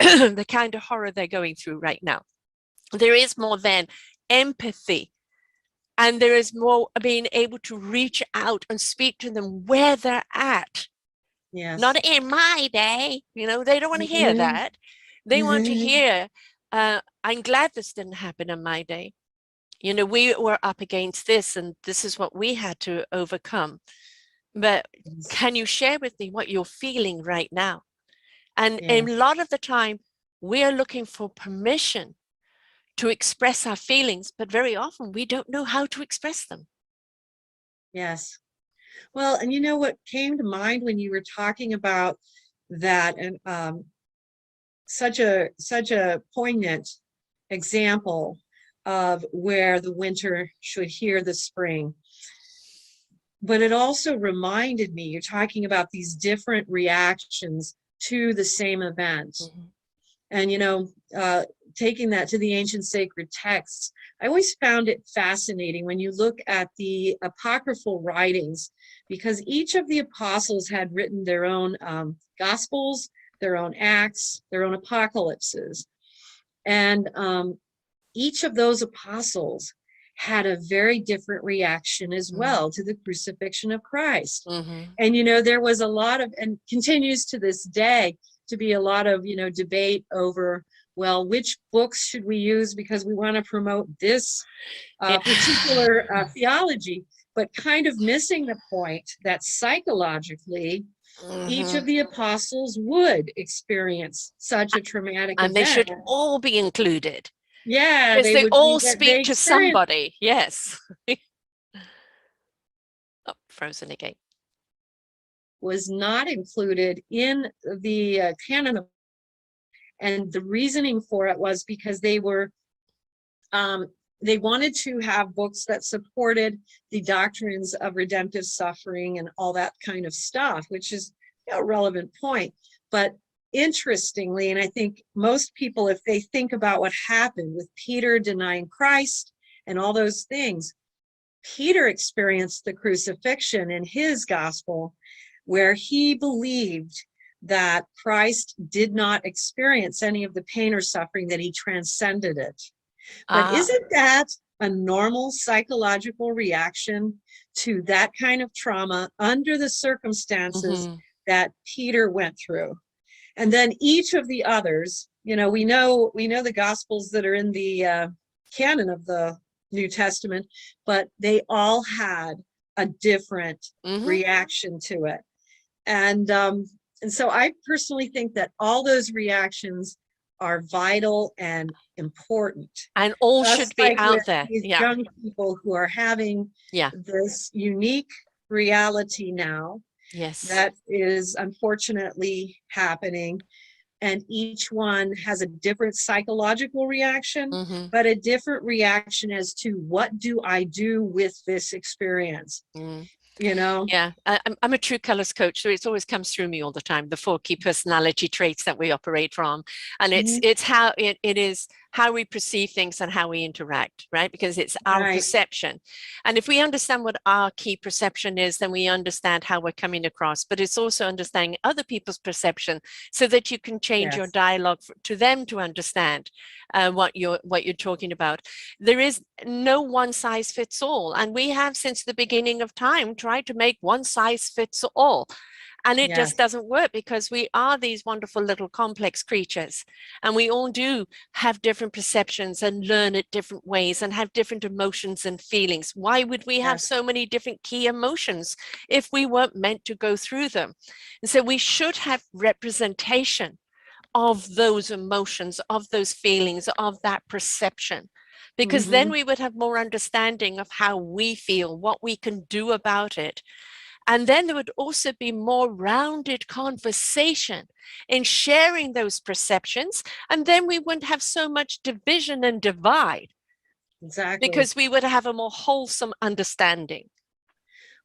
the kind of horror they're going through right now, there is more than empathy, and there is more being able to reach out and speak to them where they're at. Yes. Not in my day, they don't want to hear Mhm. that. They want to hear, I'm glad this didn't happen in my day. We were up against this, and this is what we had to overcome. But Yes. can you share with me what you're feeling right now? And a Yes. lot of the time, we are looking for permission to express our feelings, but very often we don't know how to express them. Yes. Well, and what came to mind when you were talking about that, and such a poignant example of where the winter should hear the spring. But it also reminded me, you're talking about these different reactions to the same event. Mhm. And, taking that to the ancient sacred texts, I always found it fascinating when you look at the apocryphal writings, because each of the apostles had written their own gospels, their own acts, their own apocalypses. And each of those apostles had a very different reaction as Mhm. well to the crucifixion of Christ. Mhm. And, there was a lot of, and continues to this day to be a lot of, debate over, well, which books should we use because we want to promote this Yeah. particular theology, but kind of missing the point that psychologically, each Mhm. of the apostles would experience such a traumatic And they event. should all be included Yeah, because they they would be all that they speak to experienced somebody. Yes. Oh, frozen again. was not included in the canon of, and the reasoning for it was because um, they wanted to have books that supported the doctrines of redemptive suffering and all that kind of stuff, which is a relevant point. But interestingly, and I think most people, if they think about what happened with Peter denying Christ and all those things, Peter experienced the crucifixion in his gospel, where he believed that Christ did not experience any of the pain or suffering, that he transcended it. But Ah. isn't that a normal psychological reaction to that kind of trauma under the circumstances Mhm. that Peter went through? And then each of the others, we know the gospels that are in the canon of the New Testament, but they all had a different Mhm. reaction to it. And so I personally think that all those reactions are vital and important, And all just should be like with out there. these Yeah. young people who are having Yeah. this unique reality now Yes. that is unfortunately happening. and each one has a different psychological reaction, Mm-hmm. but a different reaction as to what do I do with this experience, Mm. you know? Yeah, I'm a true colors coach, so it always comes through me all the time, the 4 key personality traits that we operate from. And Mhm. it's how it is how we perceive things and how we interact, right? Because it's our Right. perception. And if we understand what our key perception is, then we understand how we're coming across. But it's also understanding other people's perception so that you can change your Yes. dialogue to them to understand what you're talking about. There is no one size fits all. And we have, since the beginning of time, tried to make one size fits all. And it just Yes. doesn't work because we are these wonderful little complex creatures. And we all do have different perceptions and learn it different ways and have different emotions and feelings. Why would we have Yes. so many different key emotions if we weren't meant to go through them? And so we should have representation of those emotions, of those feelings, of that perception, because then Mhm. we would have more understanding of how we feel, what we can do about it. And then there would also be more rounded conversation in sharing those perceptions. And then we wouldn't have so much division and divide Exactly. because we would have a more wholesome understanding.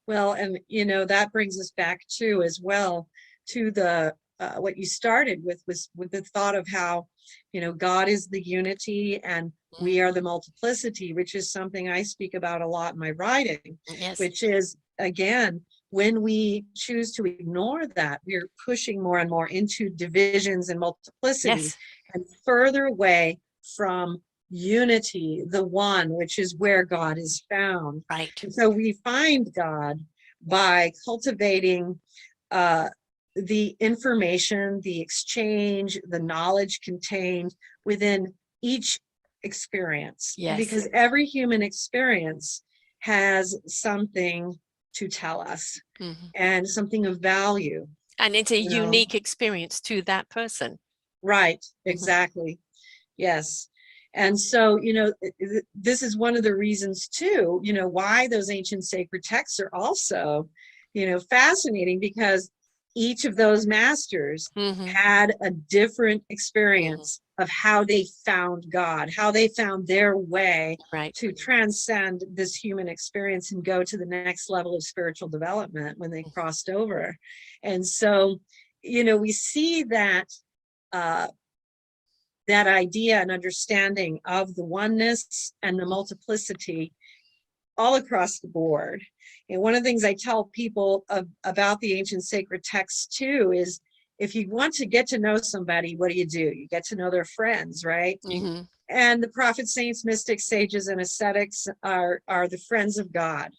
Well, and that brings us back to as well to the what you started with was with the thought of how, God is the unity and we are the multiplicity, which is something I speak about a lot in my writing, Yes. which is again, when we choose to ignore that, we're pushing more and more into divisions and multiplicity Yes. and further away from unity, the one, which is where God is found. Right. And so we find God by cultivating the information, the exchange, the knowledge contained within each experience, Yes. because every human experience has something to tell us Mm-hmm. and something of value, And it's a you know? unique experience to that person. Right, Mm-hmm. exactly. Yes. And so, this is one of the reasons too, why those ancient sacred texts are also, fascinating, because each of those masters Mm-hmm. had a different Mm-hmm. experience of how they found God, how they found their way Right. to transcend this human experience and go to the next level of spiritual development when they crossed over. And so, we see that uh, that idea and understanding of the oneness and the multiplicity all across the board. And one of the things I tell people about the ancient sacred texts too is, if you want to get to know somebody, what do? You get to know their friends, right? Mm-hmm. And the prophets, saints, mystics, sages, and ascetics are the friends of God.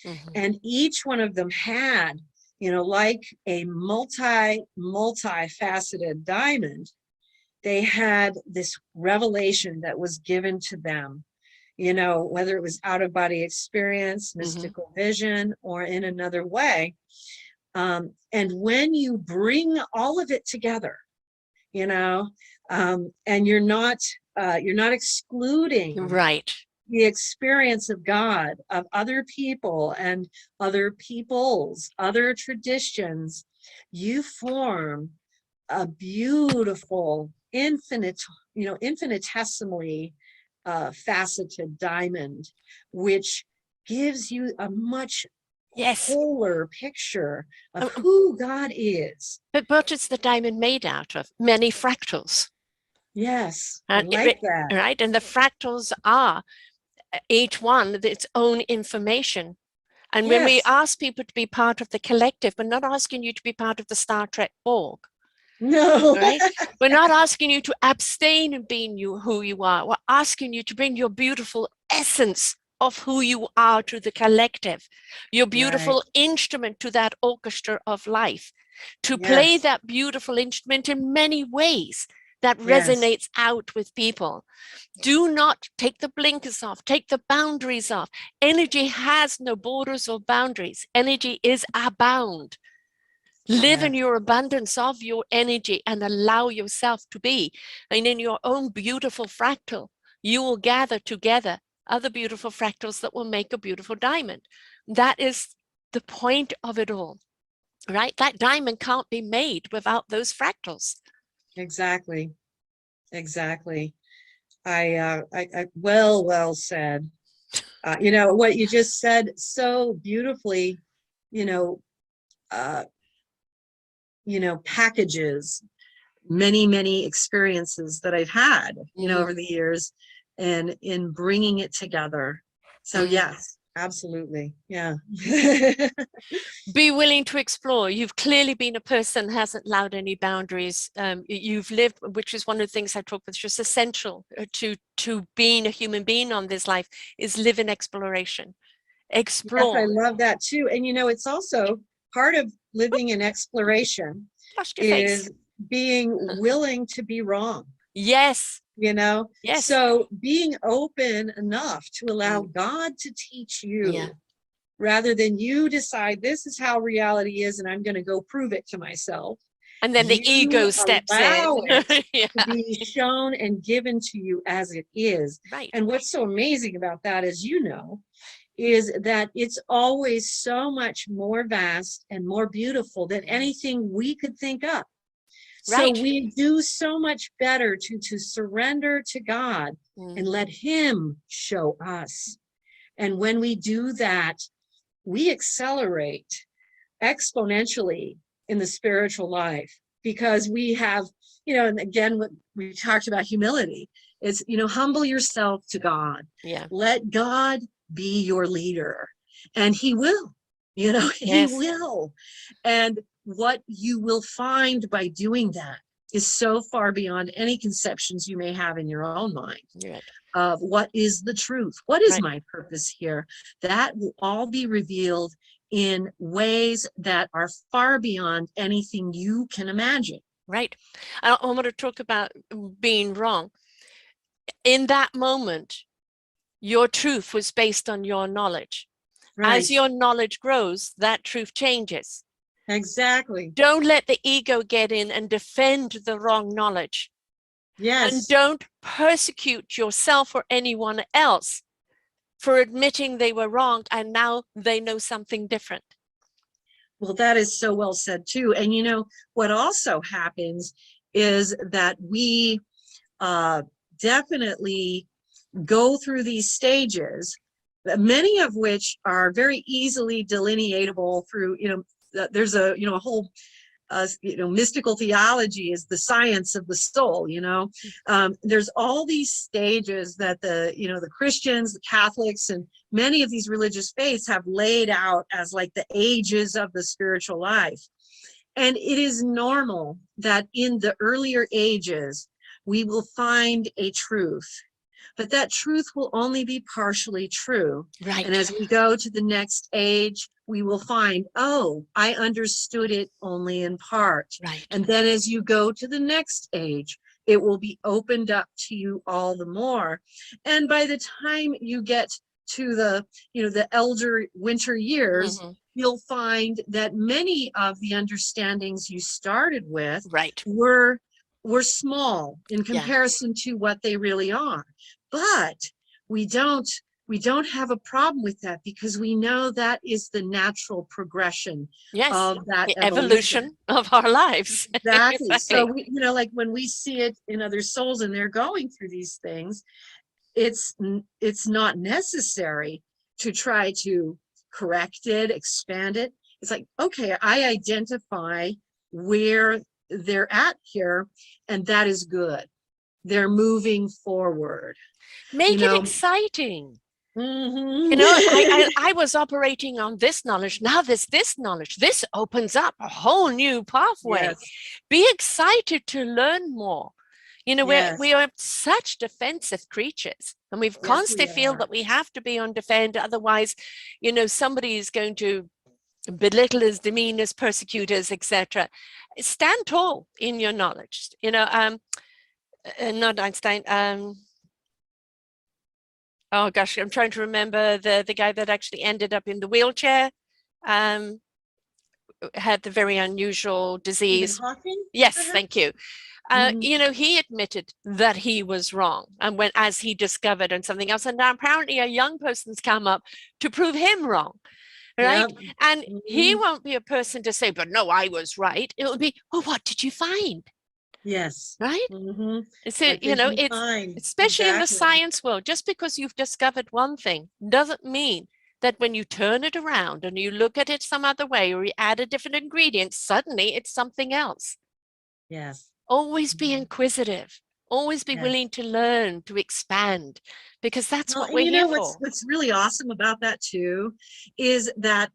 Mm-hmm. And each one of them had, like a multi-faceted diamond, they had this revelation that was given to them, whether it was out of body experience, Mm-hmm. mystical vision, or in another way. And when you bring all of it together, and you're not excluding Right. the experience of God, of other people and other peoples, other traditions, you form a beautiful, infinitesimally faceted diamond, which gives you a much Yes. wholer picture of Um, who God is. But what is the diamond made out of? Many fractals. Yes, I And like that. right. And the fractals are each one its own information. And when we Yes. ask people to be part of the collective, we're not asking you to be part of the Star Trek Borg, No. right? We're not asking you to abstain and being who you are. We're asking you to bring your beautiful essence of who you are to the collective, your Right. beautiful instrument to that orchestra of life, to play Yes. that beautiful instrument in many ways that Yes. resonates out with people. Do not take the blinkers off, take the boundaries off. Energy has no borders or boundaries. Energy is abound. Live in Yes. your abundance of your energy and allow yourself to be. And in your own beautiful fractal, you will gather together other beautiful fractals that will make a beautiful diamond. That is the point of it all, right? That diamond can't be made without those fractals. Exactly. Exactly. I well said. You know, what you just said so beautifully, you know, uh, packages many experiences that I've had, Mhm. over the years, and in bringing it together. So Mm. yes, absolutely. Yeah. Be willing to explore. You've clearly been a person hasn't allowed any boundaries. You've lived, which is one of the things I talk about, just essential to being a human being on this life is live in exploration. Yes, I Explore. love that too. And it's also part of living in exploration Flushed your face. is being willing to be wrong. Yes. Yes. So being open enough to allow Mm. God to teach Yeah. you rather than you decide this is how reality is and I'm going to go prove it to myself. And then the You ego steps in. allow it Yeah. to be shown and given to you as it is. Right. And what's so amazing about that, as is that it's always so much more vast and more beautiful than anything we could think of. So Right. we do so much better to surrender to God and Mm. let him show us. And when we do that, we accelerate exponentially in the spiritual life because we have, and again, what we talked about humility is, humble yourself to God. Yeah. Let God be your leader and he will, he Yes. will. And what you will find by doing that is so far beyond any conceptions you may have in your own mind You're right. of what is the truth, what is Right. my purpose here. That will all be revealed in ways that are far beyond anything you can imagine. Right. I want to talk about being wrong. In that moment, your truth was based on your knowledge. As Right. your knowledge grows, that truth changes. Exactly. Don't let the ego get in and defend the wrong knowledge. And Yes. don't persecute yourself or anyone else for admitting they were wrong and now they know something different. Well, that is so well said too. And what also happens is that we definitely go through these stages, many of which are very easily delineatable through, there's a whole mystical theology is the science of the soul. There's all these stages that the Christians, the Catholics, and many of these religious faiths have laid out as like the ages of the spiritual life. And it is normal that in the earlier ages we will find a truth, but that truth will only be partially true. Right. And as we go to the next age, we will find, oh, I understood it only in part. Right. And then as you go to the next age, it will be opened up to you all the more. And by the time you get to the elder winter years, Mm-hmm. you'll find that many of the understandings you started with Right. were small in comparison to what they really are. But we don't have a problem with that because we know that is the natural progression of that The evolution of our lives. exactly. Exactly. So we, like when we see it in other souls and they're going through these things, it's not necessary to try to correct it, expand it. It's like, okay, I identify where they're at here, and that is good. They're moving forward. Make it exciting. Mm-hmm. I was operating on this knowledge. Now there's this knowledge. This opens up a whole new pathway. Yes. Be excited to learn more. Yes. We are such defensive creatures, and we've constantly feel that we have to be on defend. Otherwise, somebody is going to belittle us, demean us, persecute us, etc. Stand tall in your knowledge. Not Einstein. Oh gosh, I'm trying to remember the guy that actually ended up in the wheelchair. Had the very unusual disease. Yes, thank you. He admitted that he was wrong, and as he discovered and something else, and now apparently a young person's come up to prove him wrong, right? Yep. And he won't be a person to say, but no, I was right. It will be, well, what did you find? Yes. right? Mm-hmm. It's, What you did know, you it's find? especially in the Exactly. science world, just because you've discovered one thing doesn't mean that when you turn it around and you look at it some other way or you add a different ingredient, suddenly it's something else. Yes. Always be Mhm. inquisitive, always be Yes. willing to learn, to expand, because that's Well, what and we're you here know for. what's really awesome about that too is that,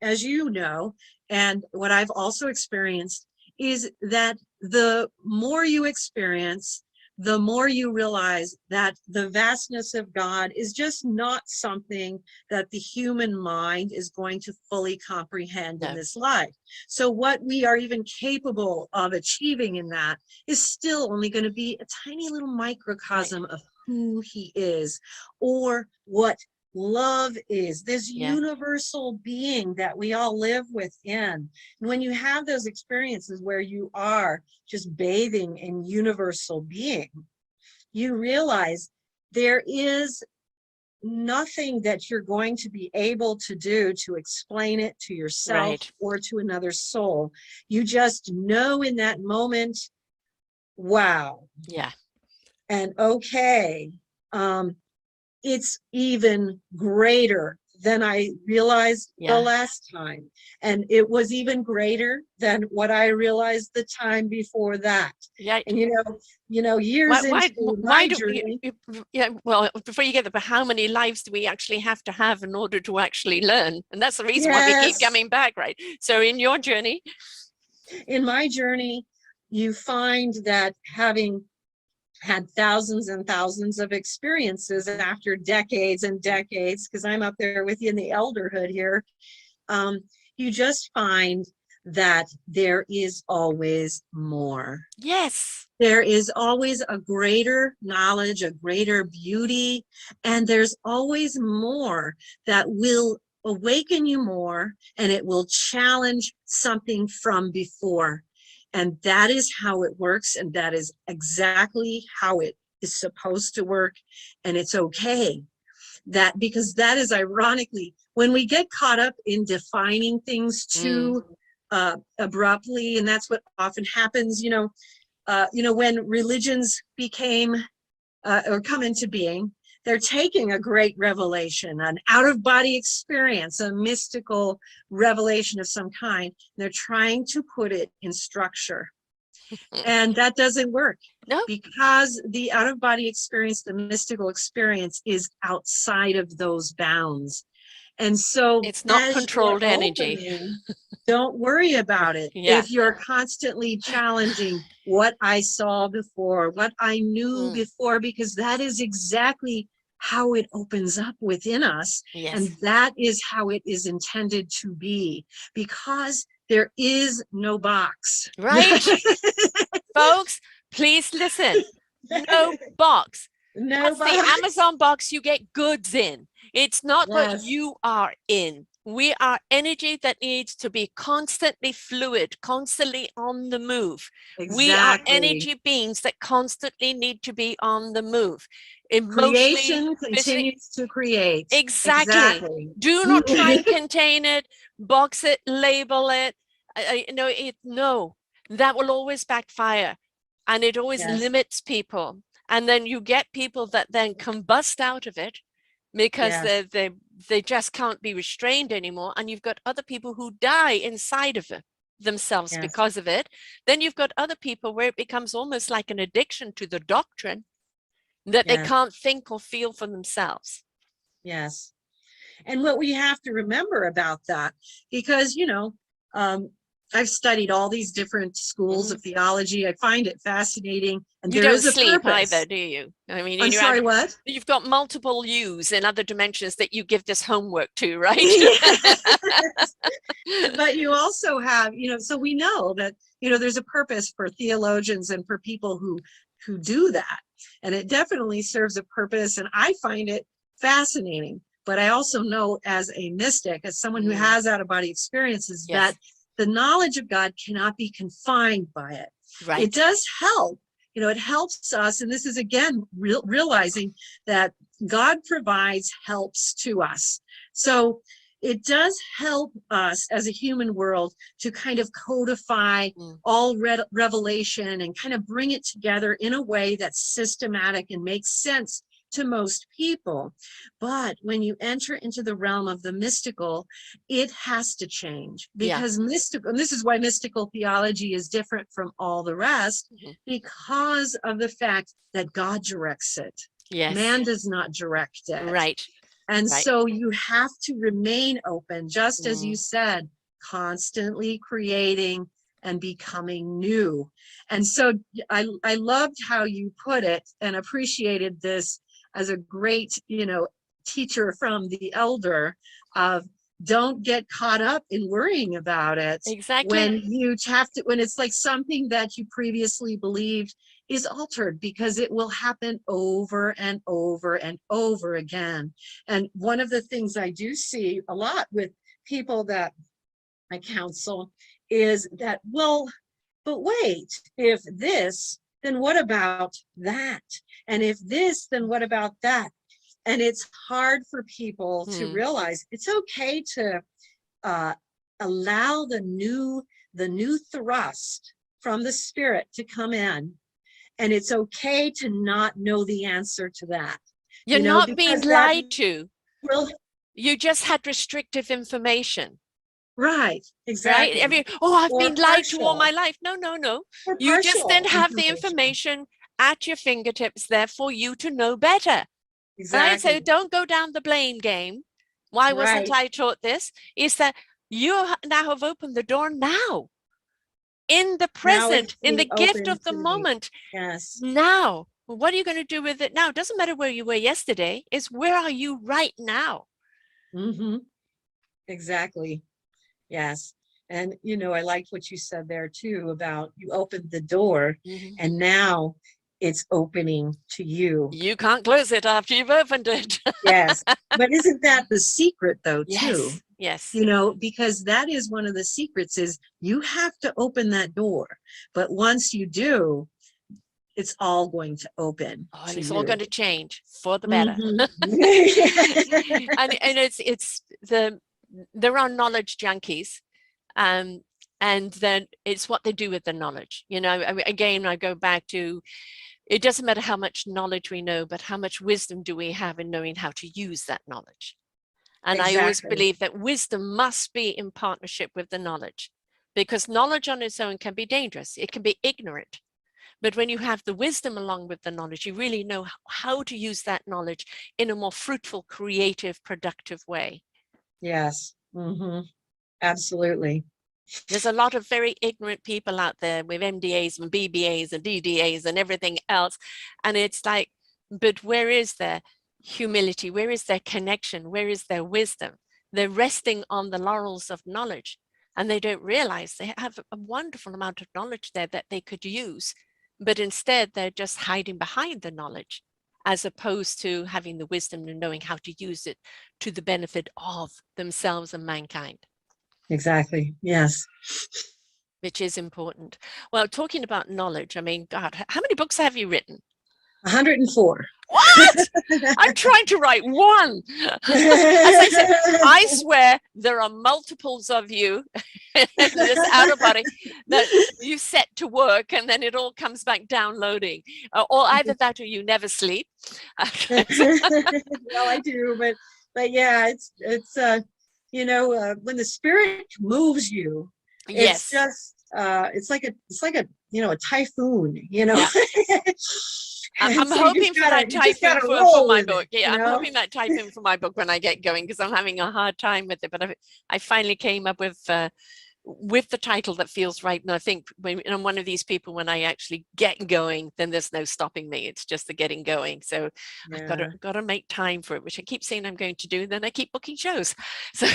as you know, and what I've also experienced is that the more you experience, the more you realize that the vastness of God is just not something that the human mind is going to fully comprehend in No, this life. So what we are even capable of achieving in that is still only going to be a tiny little right. microcosm of who he is, or what love is, this Yeah, universal being that we all live within. And when you have those experiences where you are just bathing in universal being, you realize there is nothing that you're going to be able to do to explain it to yourself right. or to another soul. You just know in that moment, wow, Yeah, and okay. Um, it's even greater than I realized the yeah. last time. And it was even greater than what I realized the time before that. Yeah. And years into Why my do journey, yeah, well, before you get there, but how many lives do we actually have in order to actually learn? And that's the reason why we keep yes, coming back, right? So in your journey, in my journey, you find that having had thousands and thousands of experiences after decades and decades, because I'm up there with you in the elderhood here, um, you just find that there is always more. yes, There is always a greater knowledge, a greater beauty, and there's always more that will awaken you more, and it will challenge something from before. And that is how it works, and that is exactly how it is supposed to work. And it's okay that, because that is ironically when we get caught up in defining things mm, too abruptly, and that's what often happens, when religions became or come into being, they're taking a great revelation, an out-of-body experience, a mystical revelation of some kind. They're trying to put it in structure. And that doesn't work, no, because the out-of-body experience, the mystical experience, is outside of those bounds. And so it's not as you're controlled energy. opening, don't worry about it. Yeah, If you're constantly challenging what I saw before, what I knew mm, before, because that is exactly how it opens up within us. yes, And that is how it is intended to be, because there is no box. right, folks. Please listen. No box. No That's the box. Amazon box you get goods in. It's not what Yes, you are in. We are energy that needs to be constantly fluid, constantly on the move. We are exactly. energy beings that constantly need to be on the move, emotionally, Creation physically. continues to create. Exactly. Exactly. Do not try and contain it, box it, label it. No, that will always backfire, and it always Yes, limits people. And then you get people that then combust out of it because yes, they just can't be restrained anymore. And you've got other people who die inside of it themselves yes, because of it. Then you've got other people where it becomes almost like an addiction to the doctrine that they yes, can't think or feel for themselves. yes. And what we have to remember about that, because, um, I've studied all these different schools Mm. of theology. I find it fascinating, and You there don't is a sleep either, purpose. do you? I mean, I'm sorry, what? you've got multiple yous in other dimensions that you give this homework to, right? Yes. But you also have, so we know that, there's a purpose for theologians and for people who do that. And it definitely serves a purpose. And I find it fascinating. But I also know, as a mystic, as someone who Mm, has out-of-body experiences, that yes, the knowledge of God cannot be confined by it. It right. does help. It helps us. And this is, again, realizing that God provides helps to us. So it does help us as a human world to kind of codify all revelation and kind of bring it together in a way that's systematic and makes sense to most people. But when you enter into the realm of the mystical, it has to change, because mystical, and this is why mystical theology is different from all the rest, because of the fact that God directs it. Yes. Man does not direct it. Right. And Right. so you have to remain open, just as you said, constantly creating and becoming new. And so I loved how you put it and appreciated this as a great, teacher from the elder of, don't get caught up in worrying about it. Exactly. When it's like something that you previously believed is altered, because it will happen over and over and over again. And one of the things I do see a lot with people that I counsel is that, well, but wait, if this, then what about that? And if this, then what about that? And it's hard for people to realize it's okay to allow the new thrust from the spirit to come in. And it's okay to not know the answer to that. You're not being lied to. Well, you just had restrictive information. Right, exactly. Right? I've been lied to all my life. No. You just then have the information at your fingertips there for you to know better. Exactly. Right? So don't go down the blame game. Why wasn't I taught this? Is that you now have opened the door now. In the present, in the gift of the moment. Yes. Now, what are you going to do with it now? It doesn't matter where you were yesterday. It's where are you right now? Exactly. Yes. And, I liked what you said there too, about you opened the door and now it's opening to you. You can't close it after you've opened it. Yes. But isn't that the secret though, too? Yes. Because that is one of the secrets, is you have to open that door. But once you do, it's all going to open. And it's all going to change for the better. and there are knowledge junkies. And then it's what they do with the knowledge. Again, I go back to, it doesn't matter how much knowledge we know, but how much wisdom do we have in knowing how to use that knowledge? And I always believe that wisdom must be in partnership with the knowledge, because knowledge on its own can be dangerous. It can be ignorant. But when you have the wisdom along with the knowledge, you really know how to use that knowledge in a more fruitful, creative, productive way. Yes. Absolutely. There's a lot of very ignorant people out there with MDAs and BBAs and DDAs and everything else. And it's like, but where is their humility? Where is their connection? Where is their wisdom? They're resting on the laurels of knowledge, and they don't realize they have a wonderful amount of knowledge there that they could use. But instead, they're just hiding behind the knowledge, as opposed to having the wisdom and knowing how to use it to the benefit of themselves and mankind. Exactly. Yes. Which is important. Well, talking about knowledge, I mean, God, how many books have you written? 104. What? I'm trying to write one. As I said, I swear there are multiples of you in this outer body that you set to work, and then it all comes back downloading. Or either that, or you never sleep. Well, I do, but yeah, it's when the spirit moves you, it's just it's like a typhoon. Yeah. I'm so hoping for that typhoon for my book. I'm hoping that typhoon for my book when I get going, because I'm having a hard time with it. But I finally came up with the title that feels right. And I think when I'm one of these people, when I actually get going, then there's no stopping me. It's just the getting going. So I've got to make time for it, which I keep saying I'm going to do. And then I keep booking shows. So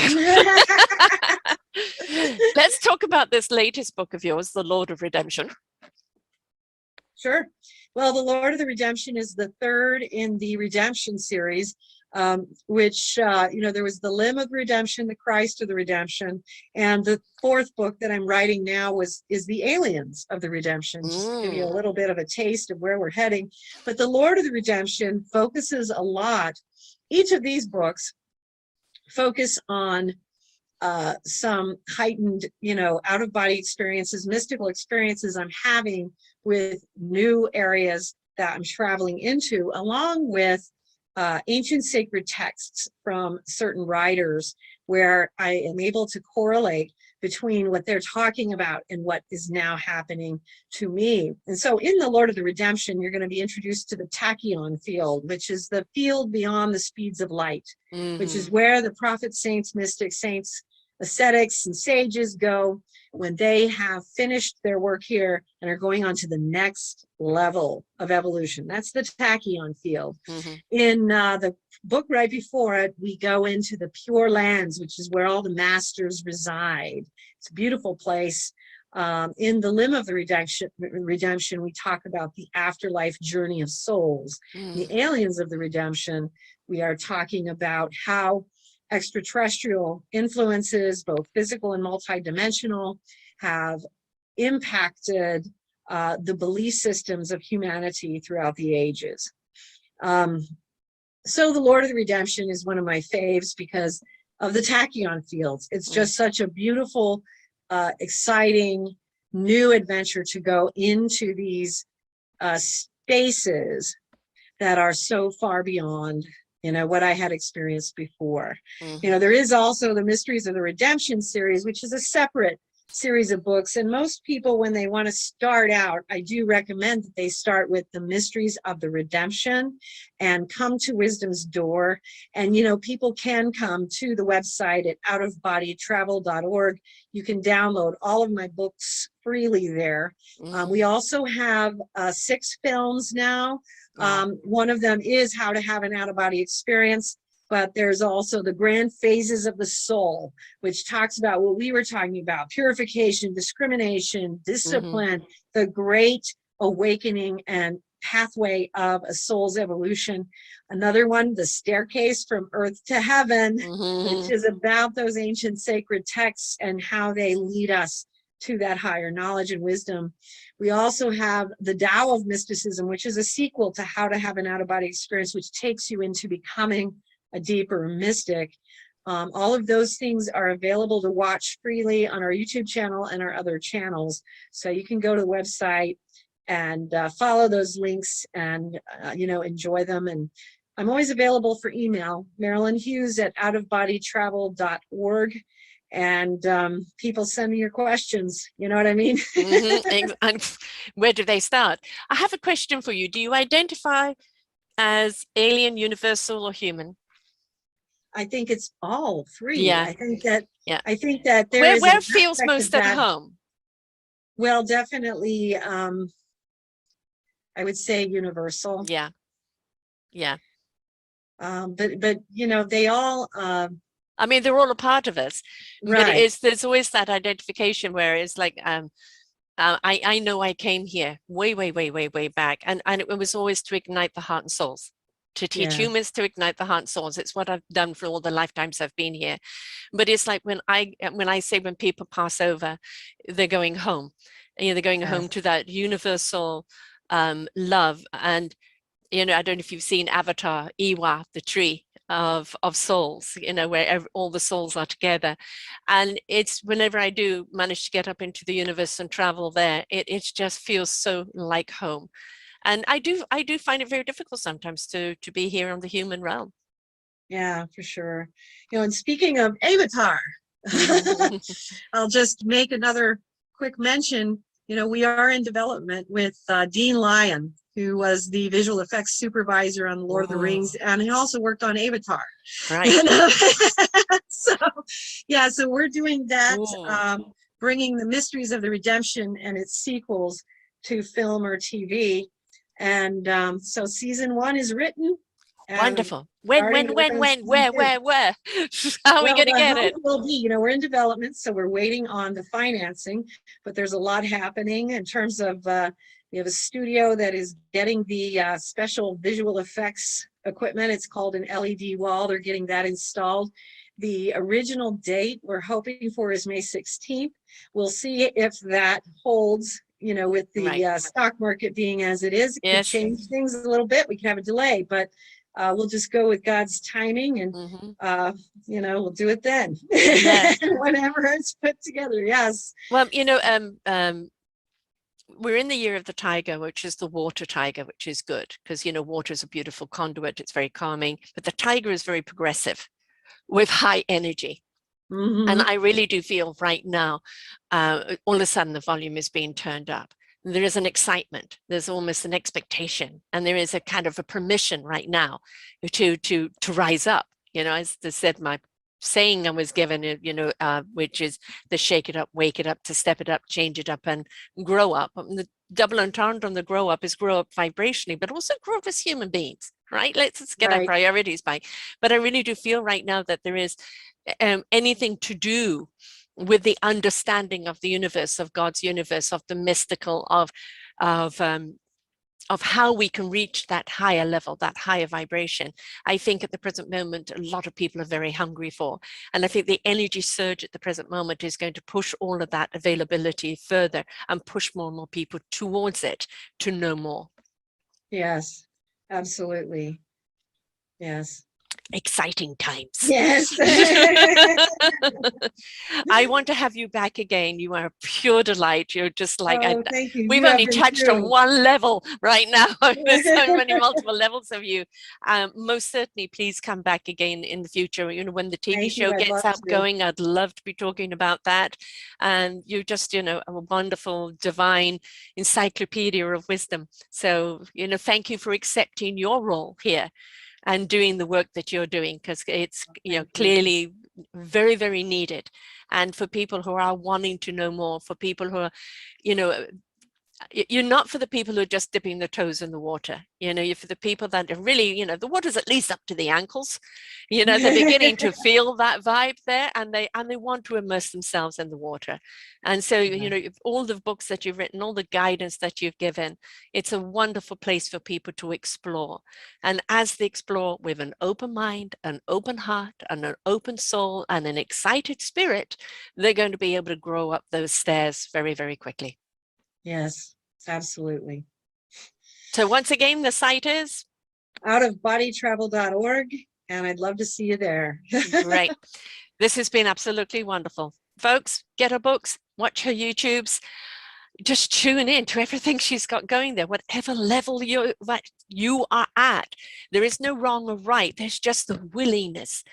let's talk about this latest book of yours, The Lord of Redemption. Sure. Well, The Lord of the Redemption is the third in the Redemption series, which, there was the Limb of Redemption, the Christ of the Redemption, and the fourth book that I'm writing now is the Aliens of the Redemption, just to give you a little bit of a taste of where we're heading. But the Lord of the Redemption focuses a lot. Each of these books focus on some heightened, out-of-body experiences, mystical experiences I'm having with new areas that I'm traveling into, along with ancient sacred texts from certain writers, where I am able to correlate between what they're talking about and what is now happening to me. And so in The Lord of the Redemption, you're going to be introduced to the tachyon field, which is the field beyond the speeds of light, which is where the prophets, saints, mystics, saints, ascetics, and sages go when they have finished their work here and are going on to the next level of evolution. That's the tachyon field. In the book right before it, we go into the Pure Lands, which is where all the masters reside. It's a beautiful place. In the Limb of the Redemption, we talk about the afterlife journey of souls. The Aliens of the Redemption, we are talking about how extraterrestrial influences, both physical and multidimensional, have impacted the belief systems of humanity throughout the ages. So the Lord of the Redemption is one of my faves because of the tachyon fields. It's just such a beautiful, exciting, new adventure to go into these spaces that are so far beyond what I had experienced before. There is also the Mysteries of the Redemption series, which is a separate series of books. And most people, when they want to start out, I do recommend that they start with the Mysteries of the Redemption and come to Wisdom's Door. And, people can come to the website at outofbodytravel.org. You can download all of my books freely there. We also have 6 films now. One of them is How to Have an Out-of-Body Experience, but there's also The Grand Phases of the Soul, which talks about what we were talking about: purification, discrimination, discipline, the great awakening and pathway of a soul's evolution. Another one, The Staircase from Earth to Heaven, which is about those ancient sacred texts and how they lead us to that higher knowledge and wisdom. We also have The Tao of Mysticism, which is a sequel to How to Have an Out-of-Body Experience, which takes you into becoming a deeper mystic. All of those things are available to watch freely on our YouTube channel and our other channels. So you can go to the website and follow those links and, enjoy them. And I'm always available for email, Marilynn Hughes at outofbodytravel.org. And people send me your questions. You know what I mean? And where do they start? I have a question for you. Do you identify as alien, universal, or human? I think it's all three. Yeah. I think that there is where feels most at home? Well, definitely, I would say universal. Yeah. But they all. I mean, they're all a part of us, right. But there's always that identification where it's like, I know I came here way back, and it was always to ignite the heart and souls, to teach humans to ignite the heart and souls. It's what I've done for all the lifetimes I've been here. But it's like when I say when people pass over, they're going home. They're going home to that universal love. And I don't know if you've seen Avatar, Iwa, the tree of souls, where all the souls are together. And it's whenever I do manage to get up into the universe and travel there, it just feels so like home. And I do find it very difficult sometimes to be here on the human realm. Yeah, for sure. And speaking of Avatar, I'll just make another quick mention. We are in development with Dean Lyon, who was the visual effects supervisor on Lord of the Rings, and he also worked on Avatar. Right. So we're doing that, bringing the Mysteries of the Redemption and its sequels to film or TV. And so season 1 is written. Wonderful. When, where? How are we going to get it? Will be, we're in development, so we're waiting on the financing, but there's a lot happening in terms of, we have a studio that is getting the special visual effects equipment. It's called an LED wall. They're getting that installed. The original date we're hoping for is May 16th. We'll see if that holds, with the stock market being as it is. It could change things a little bit. We could have a delay, but we'll just go with God's timing, and we'll do it then. Yeah. Whenever it's put together. Yes. Well, we're in the year of the tiger, which is the water tiger, which is good because, water is a beautiful conduit. It's very calming, but the tiger is very progressive with high energy. And I really do feel right now, all of a sudden the volume is being turned up. There is an excitement, there's almost an expectation, and there is a kind of a permission right now to rise up. As I said, my saying I was given, which is the shake it up, wake it up, to step it up, change it up, and grow up. The double entendre on the grow up is grow up vibrationally, but also grow up as human beings, right? Let's get our priorities by. But I really do feel right now that there is anything to do with the understanding of the universe, of God's universe, of the mystical, of how we can reach that higher level, that higher vibration. I think at the present moment, a lot of people are very hungry for. And I think the energy surge at the present moment is going to push all of that availability further and push more and more people towards it to know more. Yes, absolutely. Yes. Exciting times. Yes. I want to have you back again. You are a pure delight. You're just like, thank you. We've only touched on one level right now. There's so many multiple levels of you. Most certainly, please come back again in the future. When the TV show gets up going, I'd love to be talking about that. And you're just, a wonderful, divine encyclopedia of wisdom. So, thank you for accepting your role here and doing the work that you're doing, because it's clearly very, very needed. And for people who are wanting to know more, for people who are, you're not for the people who are just dipping their toes in the water. You're for the people that are really, the water's at least up to the ankles. They're beginning to feel that vibe there, and they want to immerse themselves in the water. And so, all the books that you've written, all the guidance that you've given, it's a wonderful place for people to explore. And as they explore with an open mind, an open heart, and an open soul, and an excited spirit, they're going to be able to grow up those stairs very, very quickly. Yes, absolutely. So once again, the site is outofbodytravel.org, and I'd love to see you there. Great. This has been absolutely wonderful. Folks, get her books, watch her YouTubes, just tune in to everything she's got going there, whatever level you are at. There is no wrong or right. There's just the willingness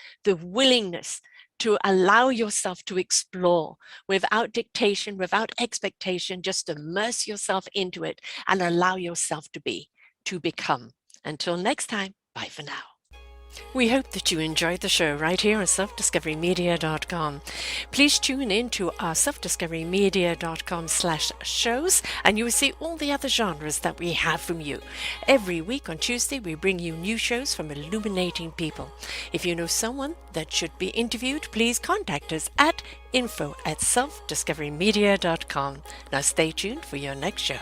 to allow yourself to explore without dictation, without expectation. Just immerse yourself into it and allow yourself to become. Until next time, bye for now. We hope that you enjoyed the show right here on selfdiscoverymedia.com. Please tune in to our selfdiscoverymedia.com/shows, and you will see all the other genres that we have from you. Every week on Tuesday, we bring you new shows from illuminating people. If you know someone that should be interviewed, please contact us at info@selfdiscoverymedia.com. Now stay tuned for your next show.